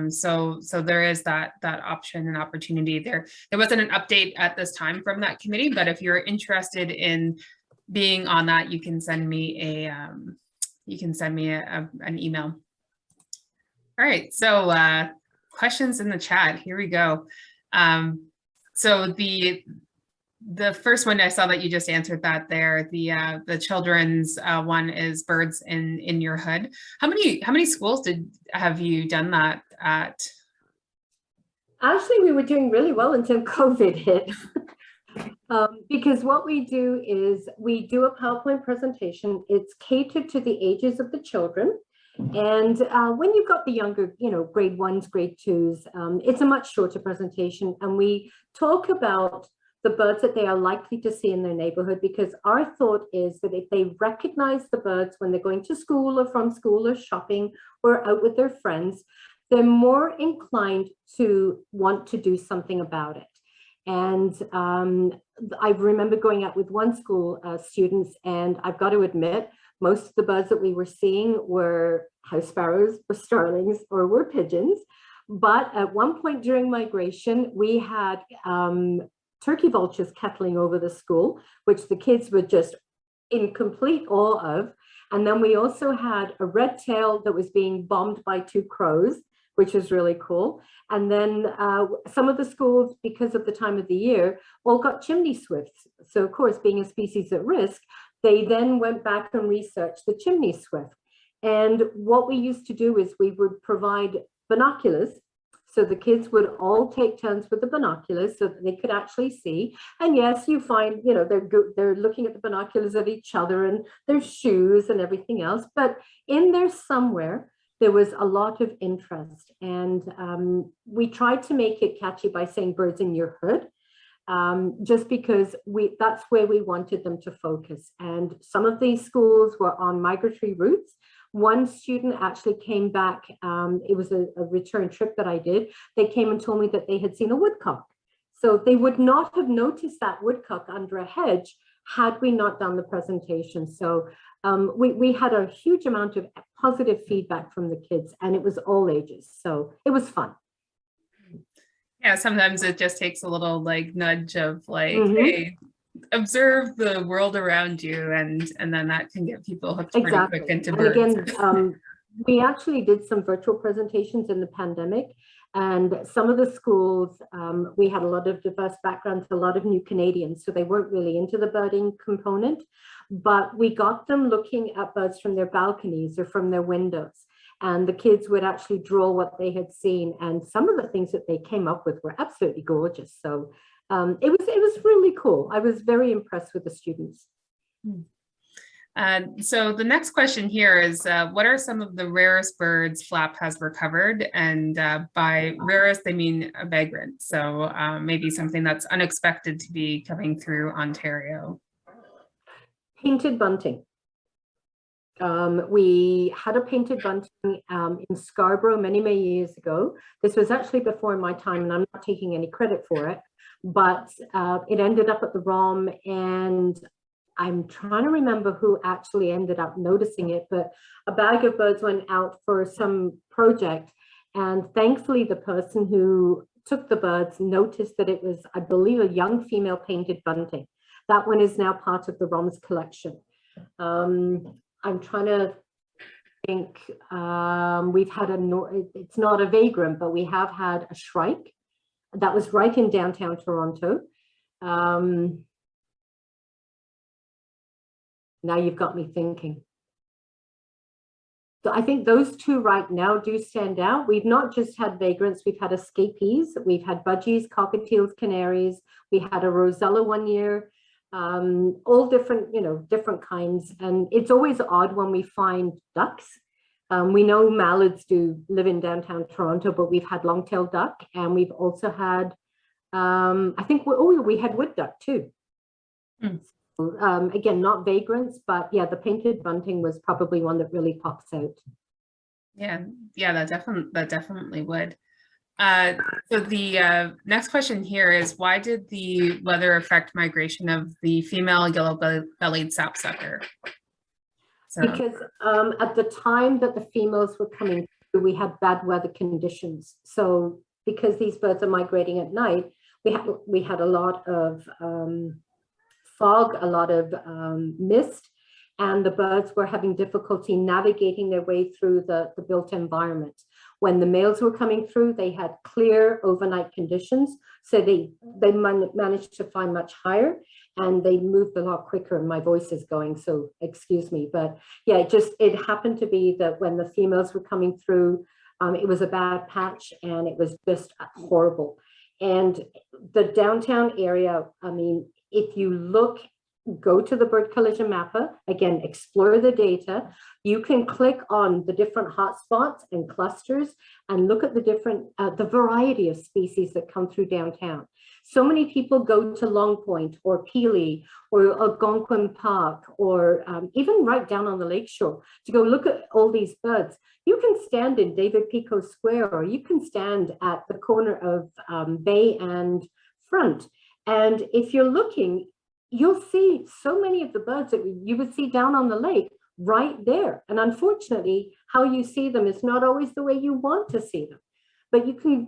So there is that option and opportunity there. There wasn't an update at this time from that committee, but if you're interested in being on that, you can send me an email. All right, so questions in the chat. Here we go. So the first one I saw that you just answered that there, the children's one is birds in your hood. How many schools have you done that at? Actually, we were doing really well until COVID hit. Because what we do is we do a PowerPoint presentation. It's catered to the ages of the children. And when you've got the younger, grade 1s, grade 2s, it's a much shorter presentation. And we talk about the birds that they are likely to see in their neighborhood, because our thought is that if they recognize the birds when they're going to school or from school or shopping or out with their friends, they're more inclined to want to do something about it. And I remember going out with one school students, and I've got to admit, most of the birds that we were seeing were house sparrows, or starlings, or were pigeons. But at one point during migration, we had turkey vultures kettling over the school, which the kids were just in complete awe of. And then we also had a red tail that was being bombed by 2 crows, which was really cool. And then some of the schools, because of the time of the year, all got chimney swifts. So of course, being a species at risk, they then went back and researched the chimney swift. And what we used to do is we would provide binoculars. So the kids would all take turns with the binoculars so that they could actually see. And yes, you find, they're looking at the binoculars at each other and their shoes and everything else. But in there somewhere, there was a lot of interest. And we tried to make it catchy by saying birds in your hood, just because that's where we wanted them to focus. And some of these schools were on migratory routes. One student actually came back, it was a return trip that I did. They came and told me that they had seen a woodcock. So they would not have noticed that woodcock under a hedge had we not done the presentation. So we had a huge amount of positive feedback from the kids, and it was all ages. So it was fun. Yeah, sometimes it just takes a little nudge of hey, observe the world around you, and then that can get people hooked pretty quick into birds. And again, we actually did some virtual presentations in the pandemic, and some of the schools, we had a lot of diverse backgrounds, a lot of new Canadians, so they weren't really into the birding component, but we got them looking at birds from their balconies or from their windows. And the kids would actually draw what they had seen. And some of the things that they came up with were absolutely gorgeous. So it was really cool. I was very impressed with the students. So the next question here is, what are some of the rarest birds FLAP has recovered? And by rarest, they mean a vagrant. So maybe something that's unexpected to be coming through Ontario. Painted bunting. We had a painted bunting in Scarborough many years ago. This was actually before my time, and I'm not taking any credit for it, but it ended up at the ROM, and I'm trying to remember who actually ended up noticing it, but a bag of birds went out for some project, and thankfully the person who took the birds noticed that it was, I believe, a young female painted bunting. That one is now part of the ROM's collection. I'm trying to think, we've had it's not a vagrant, but we have had a shrike that was right in downtown Toronto. Now you've got me thinking. So I think those two right now do stand out. We've not just had vagrants, we've had escapees, we've had budgies, cockatiels, canaries, we had a rosella one year. All different, different kinds. And it's always odd when we find ducks. We know mallards do live in downtown Toronto, but we've had long-tailed duck, and we've also had, I think, we had wood duck too. Again, not vagrants, but yeah, the painted bunting was probably one that really pops out. Yeah, that definitely would. So the next question here is, why did the weather affect migration of the female yellow-bellied sapsucker? So, because at the time that the females were coming through, we had bad weather conditions. So because these birds are migrating at night, we had a lot of fog, a lot of mist, and the birds were having difficulty navigating their way through the built environment. When the males were coming through, they had clear overnight conditions, so they managed to fly much higher, and they moved a lot quicker. And my voice is going, so excuse me, but yeah, it happened to be that when the females were coming through, it was a bad patch, and it was just horrible. And the downtown area, I mean, if you go to the bird collision mapper, again, explore the data, you can click on the different hotspots and clusters and look at the variety of species that come through downtown. So many people go to Long Point or Pelee or Algonquin Park, or even right down on the lakeshore to go look at all these birds. You can stand in David Pico Square, or you can stand at the corner of Bay and Front. And if you're looking, you'll see so many of the birds that you would see down on the lake right there. And unfortunately, how you see them is not always the way you want to see them. But you can,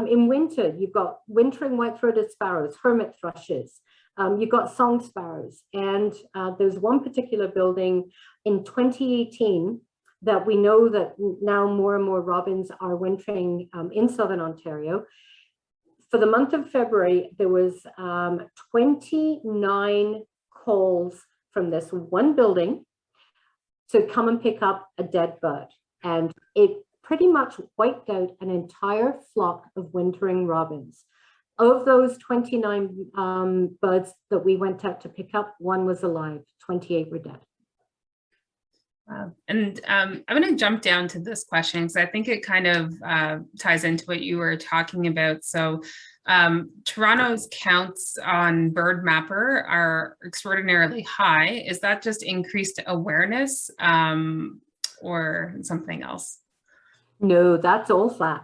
in winter, you've got wintering white-throated sparrows, hermit thrushes, you've got song sparrows. And there's one particular building in 2018 that we know that now more and more robins are wintering in Southern Ontario. For the month of February, there was 29 calls from this one building to come and pick up a dead bird. And it pretty much wiped out an entire flock of wintering robins. Of those 29 birds that we went out to pick up, one was alive, 28 were dead. And I'm going to jump down to this question because I think it kind of ties into what you were talking about. So Toronto's counts on BirdMapper are extraordinarily high. Is that just increased awareness or something else? No, that's all flat.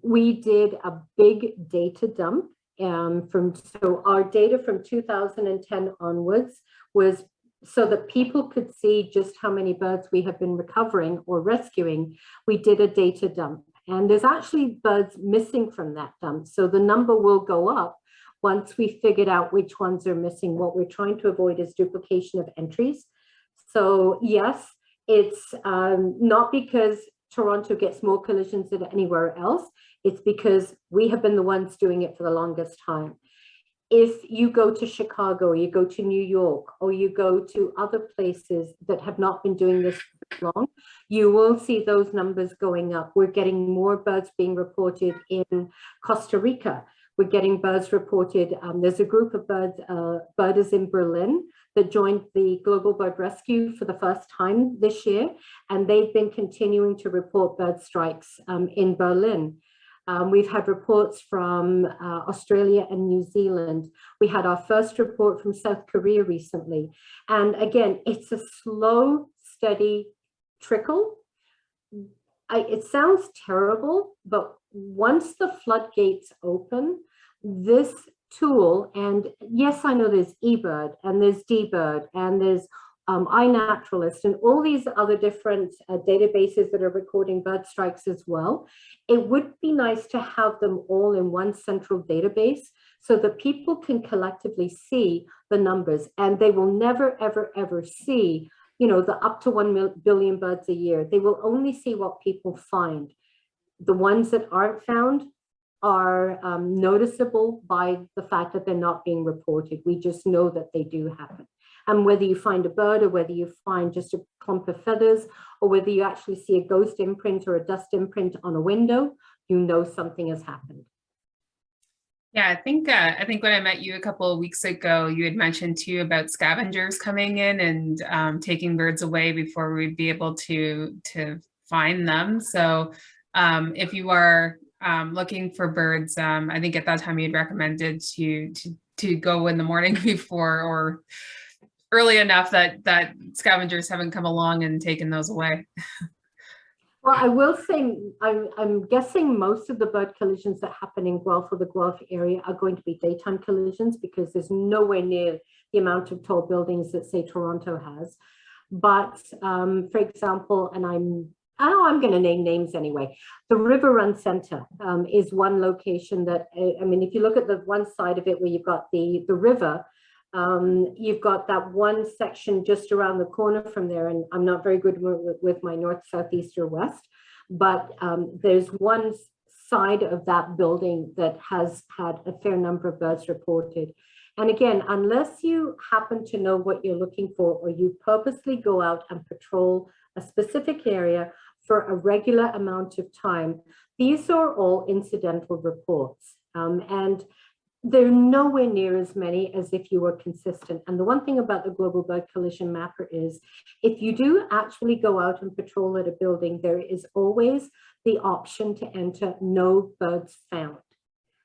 We did a big data dump so our data from 2010 onwards was so that people could see just how many birds we have been recovering or rescuing. We did a data dump, and there's actually birds missing from that dump. So the number will go up once we figured out which ones are missing. What we're trying to avoid is duplication of entries. So yes, it's not because Toronto gets more collisions than anywhere else. It's because we have been the ones doing it for the longest time. If you go to Chicago, or you go to New York, or you go to other places that have not been doing this for long, you will see those numbers going up. We're getting more birds being reported in Costa Rica. We're getting birds reported. There's a group of birders in Berlin that joined the Global Bird Rescue for the first time this year, and they've been continuing to report bird strikes in Berlin. We've had reports from Australia and New Zealand. We had our first report from South Korea recently. And again, it's a slow, steady trickle. It sounds terrible, but once the floodgates open, this tool, and yes, I know there's eBird and there's dBird and there's iNaturalist and all these other different databases that are recording bird strikes as well. It would be nice to have them all in one central database so that people can collectively see the numbers, and they will never, ever, ever see, the up to 1 billion birds a year. They will only see what people find. The ones that aren't found are noticeable by the fact that they're not being reported. We just know that they do happen. And whether you find a bird, or whether you find just a clump of feathers, or whether you actually see a ghost imprint or a dust imprint on a window, you know something has happened. Yeah, I think when I met you a couple of weeks ago, you had mentioned too about scavengers coming in and taking birds away before we'd be able to find them. So if you are looking for birds, I think at that time you'd recommended to to go in the morning before, or early enough that scavengers haven't come along and taken those away. Well, I will say, I'm guessing most of the bird collisions that happen in Guelph or the Guelph area are going to be daytime collisions, because there's nowhere near the amount of tall buildings that, say, Toronto has. But for example, and I'm going to name names anyway. The River Run Center is one location that, I mean, if you look at the one side of it where you've got the river, you've got that one section just around the corner from there, and I'm not very good with my north, south, east, or west, but there's one side of that building that has had a fair number of birds reported. And again, unless you happen to know what you're looking for, or you purposely go out and patrol a specific area for a regular amount of time, these are all incidental reports. And they're nowhere near as many as if you were consistent. And the one thing about the Global Bird Collision Mapper is, if you do actually go out and patrol at a building, there is always the option to enter no birds found.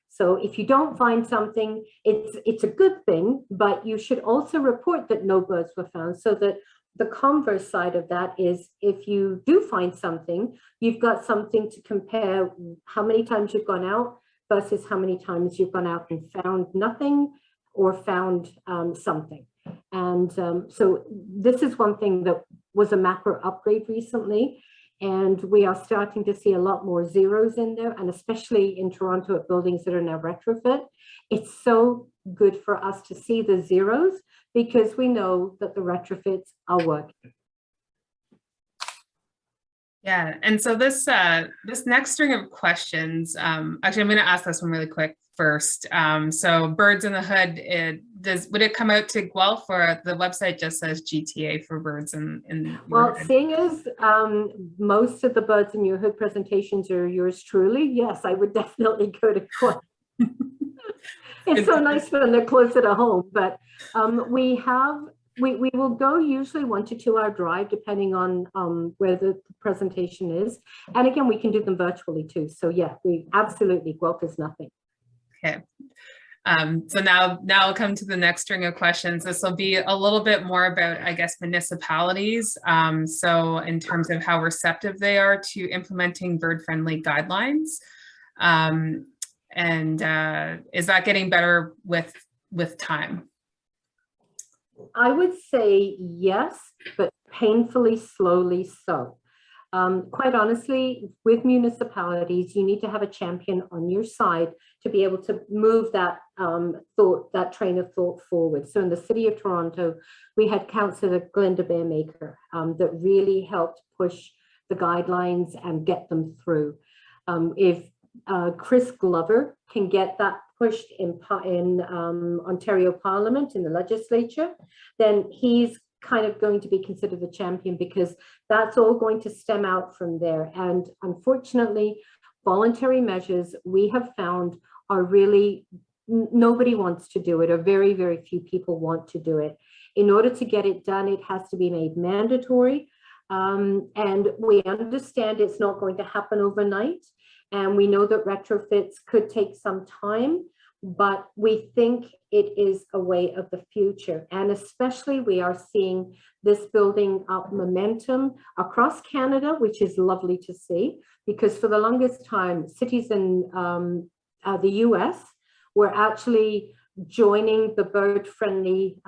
So if you don't find something, it's a good thing, but you should also report that no birds were found, so that the converse side of that is, if you do find something, you've got something to compare how many times you've gone out versus how many times you've gone out and found nothing or found something. And so this is one thing that was a mapper upgrade recently. And we are starting to see a lot more zeros in there, and especially in Toronto at buildings that are now retrofit. It's so good for us to see the zeros, because we know that the retrofits are working. Yeah, and so this this next string of questions, actually, I'm going to ask this one really quick first. So birds in the hood, would it come out to Guelph, or the website just says GTA for birds in Well, seeing as most of the birds in your hood presentations are yours truly, yes, I would definitely go to Guelph. It's so nice when they're closer to home, but we will go usually 1 to 2 hour drive, depending on where the presentation is. And again, we can do them virtually too. So yeah, we absolutely, Guelph is nothing. Okay. So now I'll come to the next string of questions. This will be a little bit more about, I guess, municipalities. So in terms of how receptive they are to implementing bird-friendly guidelines. And is that getting better with time? I would say yes, but painfully slowly so. Quite honestly, with municipalities, you need to have a champion on your side to be able to move that train of thought forward. So in the city of Toronto, we had Councillor Glenda Bearmaker that really helped push the guidelines and get them through. If Chris Glover can get that pushed in Ontario Parliament, in the legislature, then he's kind of going to be considered the champion, because that's all going to stem out from there. And unfortunately, voluntary measures we have found are really, nobody wants to do it, or very, very few people want to do it. In order to get it done, it has to be made mandatory. And we understand it's not going to happen overnight. And we know that retrofits could take some time, but we think it is a way of the future. And especially we are seeing this building up momentum across Canada, which is lovely to see, because for the longest time, cities in the US were actually joining the bird-friendly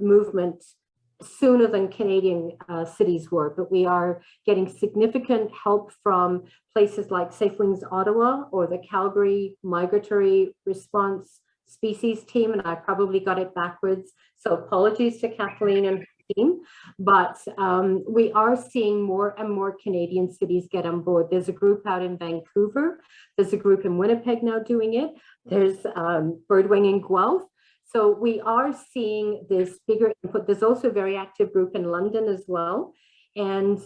movement sooner than Canadian cities were, but we are getting significant help from places like Safe Wings Ottawa or the Calgary Migratory Response Species Team, and I probably got it backwards, so apologies to Kathleen and her team, but we are seeing more and more Canadian cities get on board. There's a group out in Vancouver, there's a group in Winnipeg now doing it, there's Birdwing in Guelph. So we are seeing this bigger input. There's also a very active group in London as well. And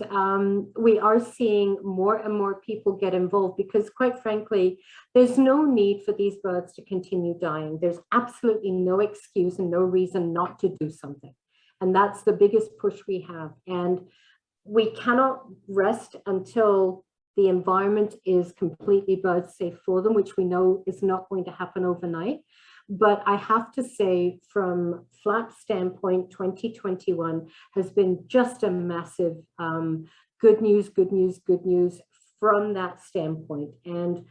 we are seeing more and more people get involved, because quite frankly, there's no need for these birds to continue dying. There's absolutely no excuse and no reason not to do something. And that's the biggest push we have. And we cannot rest until the environment is completely bird safe for them, which we know is not going to happen overnight. But I have to say, from FLAP standpoint, 2021 has been just a massive good news from that standpoint. And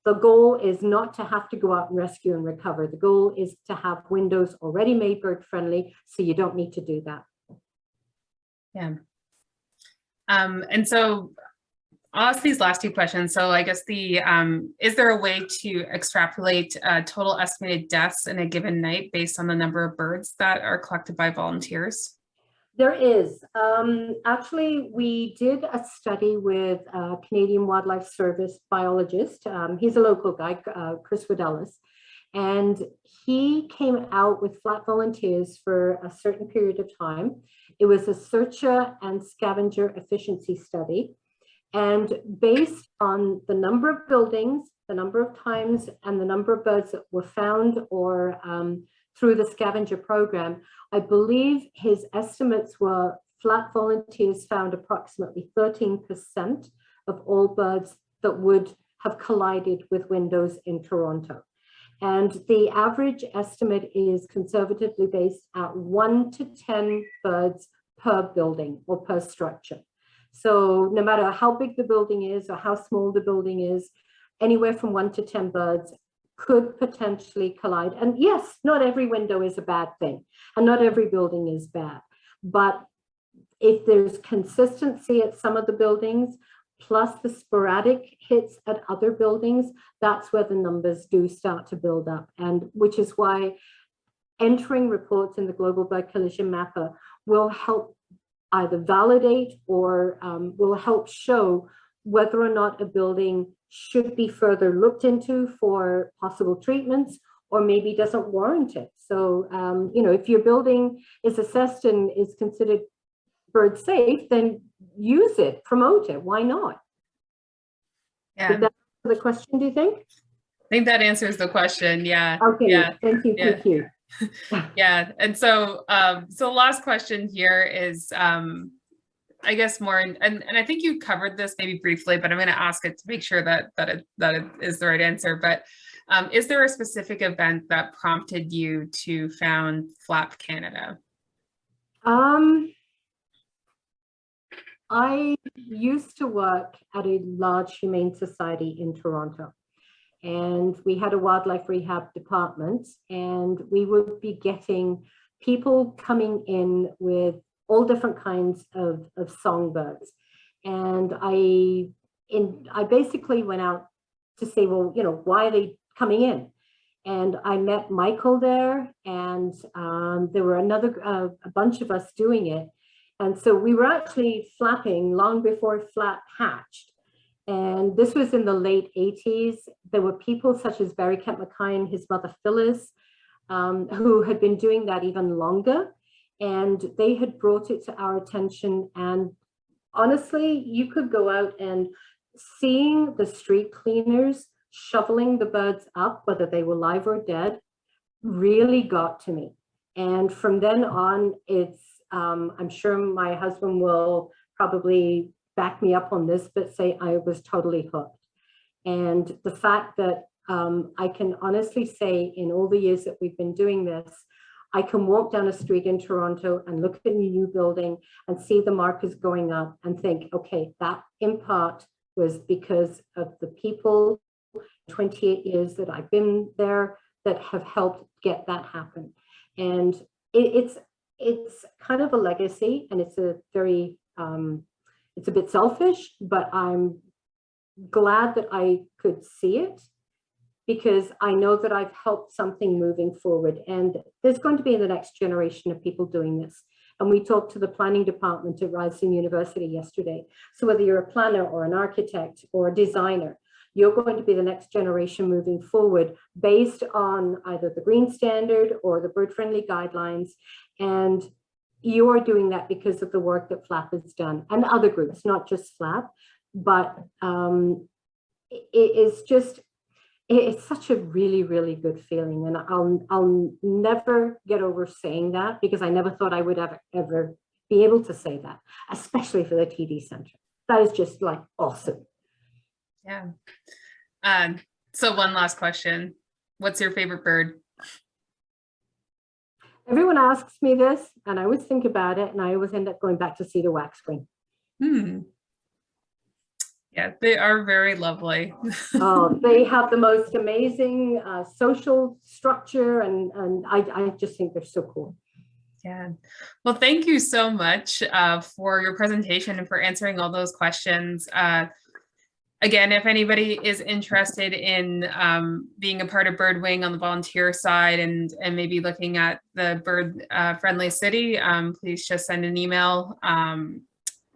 the goal is not to have to go out and rescue and recover. The goal is to have windows already made bird friendly, so you don't need to do that. Yeah. And so I'll ask these last two questions. So I guess is there a way to extrapolate total estimated deaths in a given night based on the number of birds that are collected by volunteers? There is. Actually, we did a study with a Canadian Wildlife Service biologist. He's a local guy, Chris Wadellis, and he came out with flat volunteers for a certain period of time. It was a searcher and scavenger efficiency study. And based on the number of buildings, the number of times, and the number of birds that were found or through the scavenger program, I believe his estimates were flat volunteers found approximately 13% of all birds that would have collided with windows in Toronto. And the average estimate is conservatively based at 1 to 10 birds per building or per structure. So no matter how big the building is or how small the building is, anywhere from 1 to 10 birds could potentially collide. And yes, not every window is a bad thing, and not every building is bad. But if there's consistency at some of the buildings, plus the sporadic hits at other buildings, that's where the numbers do start to build up. And which is why entering reports in the Global Bird Collision Mapper will help either validate or will help show whether or not a building should be further looked into for possible treatments, or maybe doesn't warrant it. So, you know, if your building is assessed and is considered bird safe, then use it, promote it. Why not? Yeah. Did that answer the question, do you think? I think that answers the question. Yeah. Okay. Yeah. Thank you. Yeah. Thank you. Yeah. And so, so last question here is, I guess more, and I think you covered this maybe briefly, but I'm going to ask it to make sure that it is the right answer. But is there a specific event that prompted you to found FLAP Canada? I used to work at a large humane society in Toronto, and we had a wildlife rehab department, and we would be getting people coming in with all different kinds of songbirds. And I basically went out to say, well, you know, why are they coming in? And I met Michael there, and there were a bunch of us doing it. And so we were actually flapping long before flap hatched. And this was in the late 80s. There were people such as Barry Kent Mackay and his mother Phyllis, who had been doing that even longer. And they had brought it to our attention. And honestly, you could go out and seeing the street cleaners shoveling the birds up, whether they were live or dead, really got to me. And from then on, it's, I'm sure my husband will probably back me up on this, but say I was totally hooked. And the fact that I can honestly say in all the years that we've been doing this, I can walk down a street in Toronto and look at a new building and see the markers going up and think, okay, that in part was because of the people, 28 years that I've been there, that have helped get that happen. And it's kind of a legacy, and it's a very, it's a bit selfish, but I'm glad that I could see it, because I know that I've helped something moving forward. And there's going to be the next generation of people doing this. And we talked to the planning department at Ryerson University yesterday. So whether you're a planner or an architect or a designer, you're going to be the next generation moving forward based on either the Green Standard or the BirdFriendly Guidelines. And you are doing that because of the work that FLAP has done, and other groups, not just FLAP, but it's such a really, really good feeling. And I'll never get over saying that, because I never thought I would ever be able to say that, especially for the TD Center. That is just like awesome. Yeah. So one last question. What's your favorite bird? Everyone asks me this, and I always think about it, and I always end up going back to cedar waxwing. Yeah, they are very lovely. Oh, they have the most amazing social structure, and I just think they're so cool. Yeah. Well, thank you so much for your presentation and for answering all those questions. Again, if anybody is interested in being a part of Birdwing on the volunteer side and maybe looking at the bird friendly city, please just send an email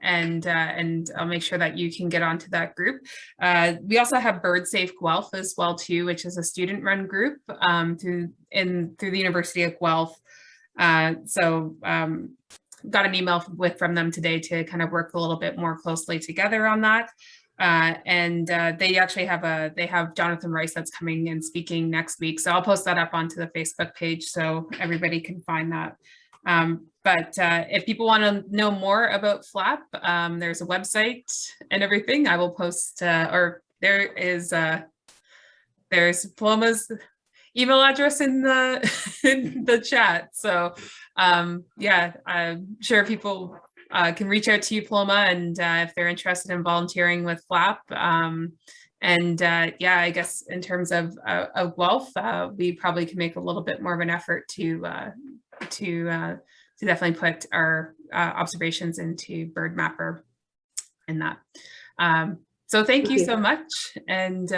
and I'll make sure that you can get onto that group. We also have Bird Safe Guelph as well too, which is a student run group through the University of Guelph. Got an email from them today to kind of work a little bit more closely together on that. They actually have Jonathan Rice that's coming and speaking next week. So I'll post that up onto the Facebook page so everybody can find that. But if people want to know more about FLAP, there's a website and everything. I will post, or there's Paloma's email address in the chat. So yeah, I'm sure people can reach out to you, Paloma, and if they're interested in volunteering with FLAP. Yeah, I guess in terms of Guelph, we probably can make a little bit more of an effort to definitely put our observations into BirdMapper in that. So thank you so much, and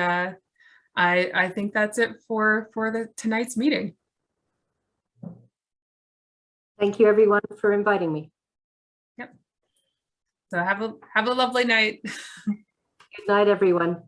I think that's it for tonight's meeting. Thank you, everyone, for inviting me. Yep. So have a lovely night. Good night, everyone.